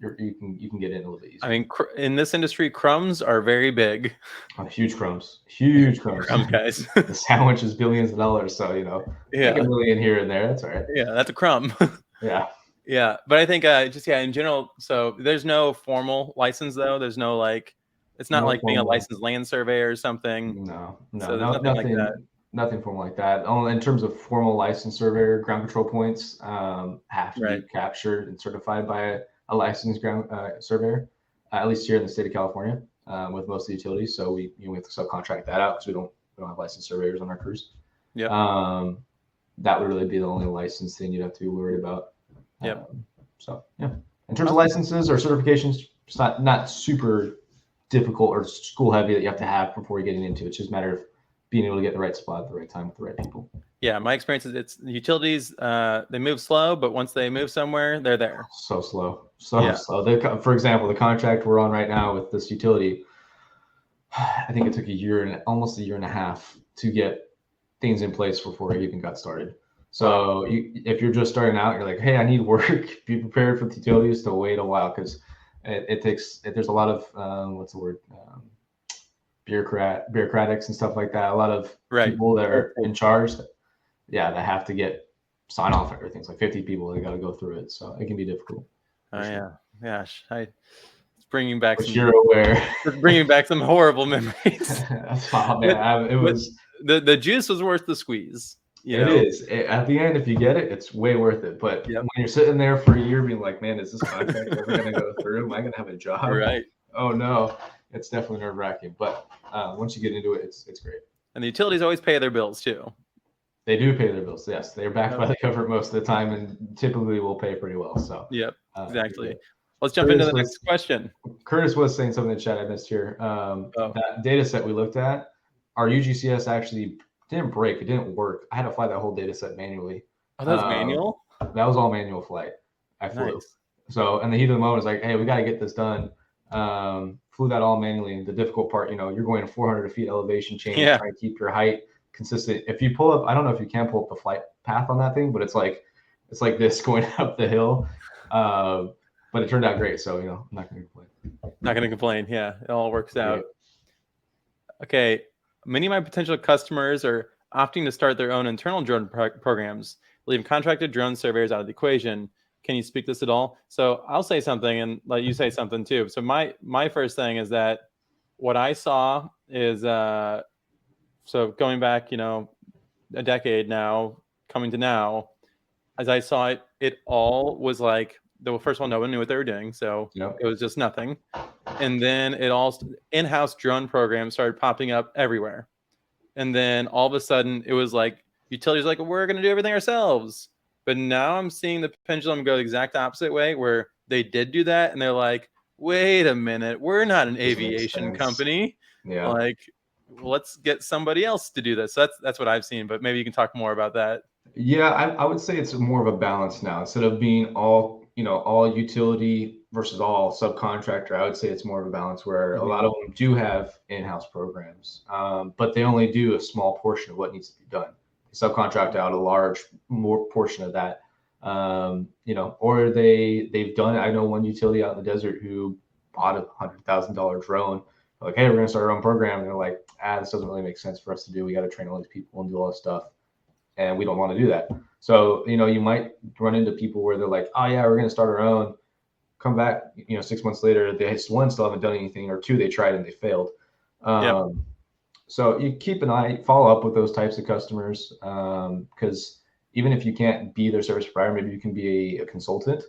you can get in a little bit easier. I mean, in this industry, crumbs are very big. Oh, huge crumbs. Crumbs, guys. The sandwich is billions of dollars, so Yeah. make $1 million here and there. That's all right. Yeah, that's a crumb. Yeah. Yeah, but I think in general, so there's no formal license though. There's no like, it's not No like being a formal. licensed land surveyor or something. No, So there's nothing like that. Nothing formal like that. Only in terms of formal license surveyor, ground control points have to be captured and certified by a licensed ground surveyor, at least here in the state of California, with most of the utilities. So we have to subcontract that out because we don't have licensed surveyors on our crews. Yeah. That would really be the only license thing you'd have to be worried about. Yep. So yeah, in terms of licenses or certifications, it's not super difficult or school heavy that you have to have before you're getting into it. It's just a matter of being able to get the right spot at the right time with the right people. Yeah, my experience is it's utilities. They move slow, but once they move somewhere, they're there. So slow, slow. For example, the contract we're on right now with this utility, I think it took almost a year and a half to get things in place before it even got started. So if you're just starting out, you're like, hey, I need work. Be prepared for the utilities to wait a while because there's a lot of bureaucratics and stuff like that. A lot of people that are in charge, that have to sign off everything. It's like 50 people that got to go through it, so it can be difficult. Yeah, gosh, it's bringing back. You're aware, bringing back some horrible memories. Man, it was the juice was worth the squeeze. It is. At the end, if you get it, it's way worth it. But when you're sitting there for a year being like, man, is this contract ever going to go through? Am I going to have a job? Right. Oh, no. It's definitely nerve-wracking. But once you get into it, it's great. And the utilities always pay their bills, too. They do pay their bills, yes. They're backed by the government most of the time and typically will pay pretty well. So. Yep, exactly. Let's jump into the next question. Curtis was saying something in the chat I missed here. That data set we looked at, our UGCS actually didn't break. It didn't work. I had to fly that whole data set manually. Oh, that was manual? That was all manual flight. I flew. Nice. So in the heat of the moment, I was like, hey, we got to get this done. Flew that all manually. The difficult part, you're going to 400 feet elevation change, trying to keep your height consistent. If you pull up, I don't know if you can pull up the flight path on that thing, but it's like this going up the hill. But it turned out great. So, I'm not going to complain. Not going to complain. Yeah, it all works out. Okay. Many of my potential customers are opting to start their own internal drone programs, leaving contracted drone surveyors out of the equation. Can you speak this at all? So I'll say something and let you say something too. So my first thing is that what I saw is so going back, a decade now, coming to now, as I saw it all was like, first of all, no one knew what they were doing. So it was just nothing. And then it all in-house drone programs started popping up everywhere. And then all of a sudden it was like utilities like, we're going to do everything ourselves. But now I'm seeing the pendulum go the exact opposite way where they did do that. And they're like, wait a minute, we're not an aviation company. Yeah. Like, let's get somebody else to do this. So that's what I've seen, but maybe you can talk more about that. Yeah, I would say it's more of a balance now. Instead of being all utility versus all subcontractor, I would say it's more of a balance where a lot of them do have in-house programs, but they only do a small portion of what needs to be done. They subcontract out a more portion of that, or they've done it. I know one utility out in the desert who bought a $100,000 drone. They're like, hey, we're going to start our own program. And they're like, this doesn't really make sense for us to do. We got to train all these people and do all this stuff. And we don't want to do that. So, you might run into people where they're like, oh yeah, we're going to start our own. Come back, 6 months later, they still haven't done anything, or two, they tried and they failed. So you keep an eye, follow up with those types of customers. Because even if you can't be their service provider, maybe you can be a consultant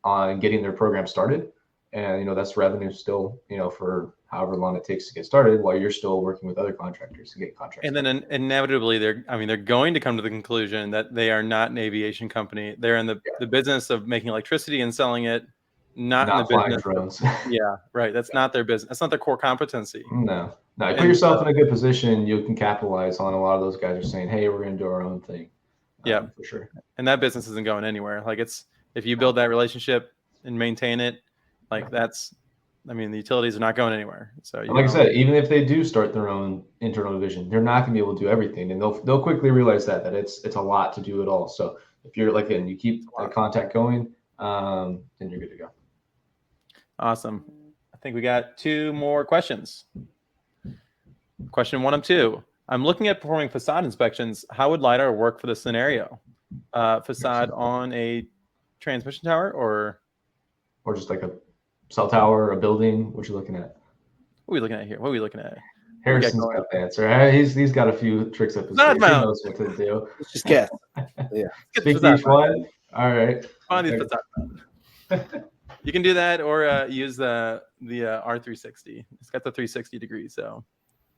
on getting their program started. And, that's revenue still, for however long it takes to get started while you're still working with other contractors to get contracts. And then inevitably they're going to come to the conclusion that they are not an aviation company. They're in the business of making electricity and selling it, not in the business. Drones. Yeah, right. That's not their business. That's not their core competency. No. You put yourself in a good position, you can capitalize on a lot of those guys are saying, hey, we're going to do our own thing. Yeah, for sure. And that business isn't going anywhere. Like if you build that relationship and maintain it, the utilities are not going anywhere. So like I said, even if they do start their own internal division, they're not going to be able to do everything, and they'll quickly realize that it's a lot to do it all. So if you're you keep the contact going, then you're good to go. Awesome. I think we got 2 more questions. Question 1 of 2. I'm looking at performing facade inspections. How would LiDAR work for this scenario? Facade on a transmission tower or just like a cell tower or a building? What you looking at? what are we looking at here? What are we looking at? Harrison's got the answer. He's got a few tricks up his sleeve. He knows what to do. Let's just guess. Yeah. Speak each one. All right. Find these facade. You can do that or use the R360. It's got the 360 degrees, so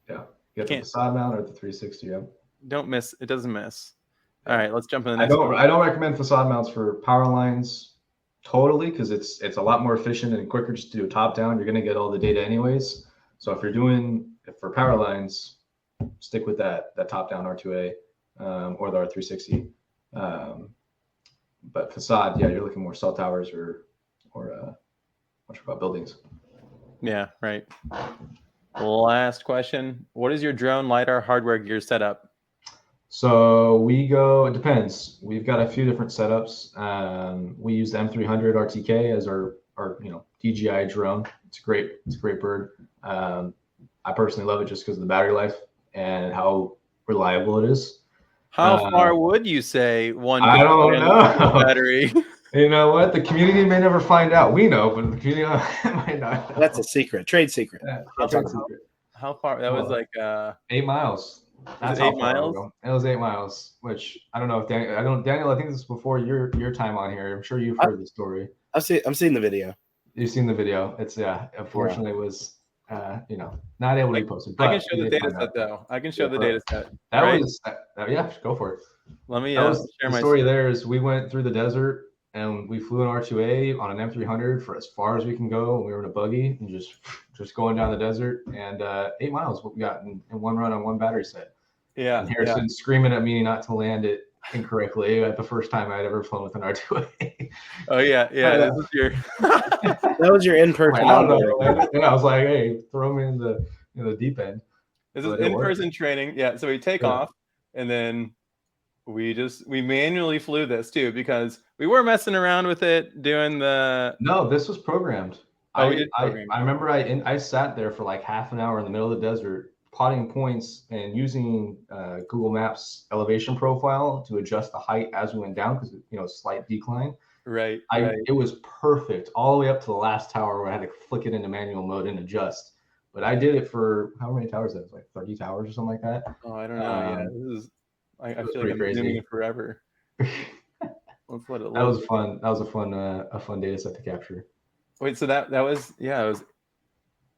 yeah. You got the facade mount or the 360. Yeah. Don't miss. It doesn't miss. All right, let's jump in the next one. I don't recommend facade mounts for power lines totally because it's a lot more efficient and quicker just to do a top down. You're going to get all the data anyways. So if you're doing for power lines, stick with that top down R2A or the R360. But facade, yeah, you're looking more cell towers or what about buildings. Yeah, right. Last question. What is your drone LiDAR hardware gear setup? So it depends. We've got a few different setups. We use the M300 RTK as our DJI drone. It's a great bird. I personally love it just because of the battery life and how reliable it is. How far would you say one? I don't know. Battery. You know what? The community may never find out. We know, but the community might not know. That's a secret, trade secret. Yeah, how far? That was like 8 miles. That's 8 miles. It was 8 miles, which I don't know if Daniel. I think this is before your time on here. I'm sure you've heard the story. I'm seeing the video. You've seen the video. It's unfortunately it was not able to be posted. I can show the data set though. I can show the data set. That was yeah. Go for it. Let me share my story. There is we went through the desert and we flew an R2A on an M300 for as far as we can go. We were in a buggy and just going down the desert and 8 miles what we got in one run on one battery set. Yeah. And Harrison screaming at me not to land it incorrectly at the first time I'd ever flown with an R2A. Oh yeah. This is your that was your in-person. I was like, hey, throw me in the deep end. This is in-person training. Yeah. So we take off and then we manually flew this too because we were messing around with it doing the. No, this was programmed. I remember I sat there for like half an hour in the middle of the desert plotting points and using Google Maps elevation profile to adjust the height as we went down because slight decline. Right. It was perfect all the way up to the last tower where I had to flick it into manual mode and adjust. But I did it for how many towers? That was like 30 towers or something like that. Oh, I don't know. This is. I feel like I'm zooming it forever. Let's let it load. That was fun. That was a fun data set to capture. Wait, so that was it was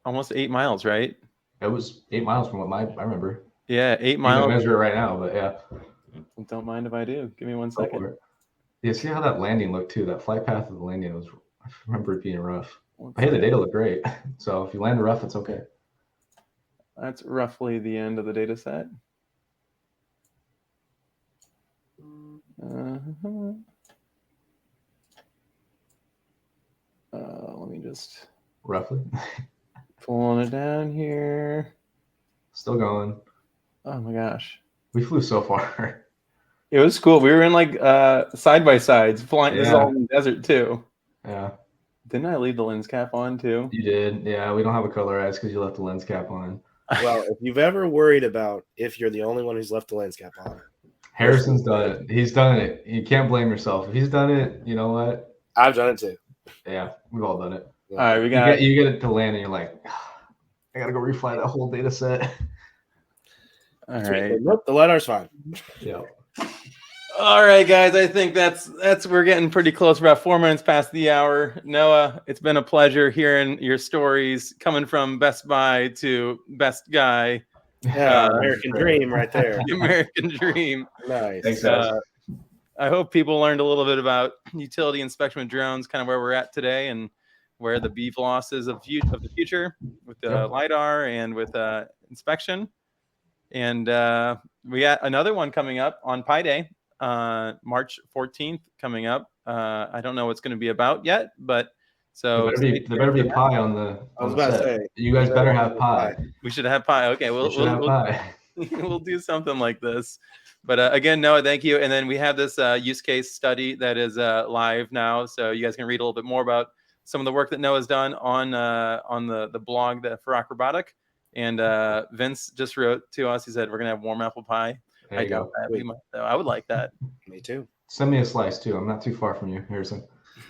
almost 8 miles, right? It was 8 miles from what I remember. Yeah, 8 miles. I can measure it right now, but yeah. Don't mind if I do. Give me 1 second. Yeah, see how that landing looked too. That flight path of the landing I remember it being rough. But hey, the data looked great. So if you land rough, it's okay. That's roughly the end of the data set. Let me just roughly pulling it down here. Still going. Oh my gosh, we flew so far. It was cool. We were in like side by sides flying. This is all in the desert too. Yeah. Didn't I leave the lens cap on too? You did. Yeah, we don't have a color eyes because you left the lens cap on. Well, if you've ever worried about if you're the only one who's left the lens cap on, Harrison's done it. He's done it. You can't blame yourself. If he's done it, you know what? I've done it too. Yeah, we've all done it. All right, you get it to land and you're like, I gotta go refly that whole data set. All right. Nope, the LiDAR's fine. Yeah. All right, guys. I think that's we're getting pretty close. We're about 4 minutes past the hour. Noah, it's been a pleasure hearing your stories coming from Best Buy to Best Guy. Yeah, American dream right there. The American dream. Nice. Thanks, I hope people learned a little bit about utility inspection with drones, kind of where we're at today and where the BVLOS is of the future with the LiDAR and with inspection. And we got another one coming up on Pi Day, March 14th coming up. I don't know what's going to be about yet, but so there better be pie on the. I was about to say, you guys better have pie. We should have pie. Okay, we'll have pie. We'll do something like this. But again, Noah, thank you. And then we have this use case study that is live now, so you guys can read a little bit more about some of the work that Noah's done on the blog for ROCK Robotic. And Vince just wrote to us. He said we're gonna have warm apple pie. There I you doubt go. that. We might, though. I would like that. Me too. Send me a slice too. I'm not too far from you, Harrison.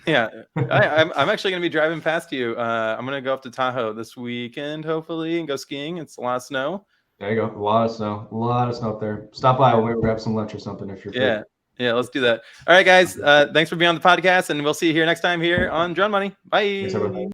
Yeah, I'm actually going to be driving past you. I'm going to go up to Tahoe this weekend, hopefully, and go skiing. It's a lot of snow. There you go. A lot of snow up there. Stop by. We'll grab some lunch or something if you're free. Yeah, let's do that. All right, guys. Thanks for being on the podcast, and we'll see you here next time here on Drone Money. Bye. Thanks, everyone.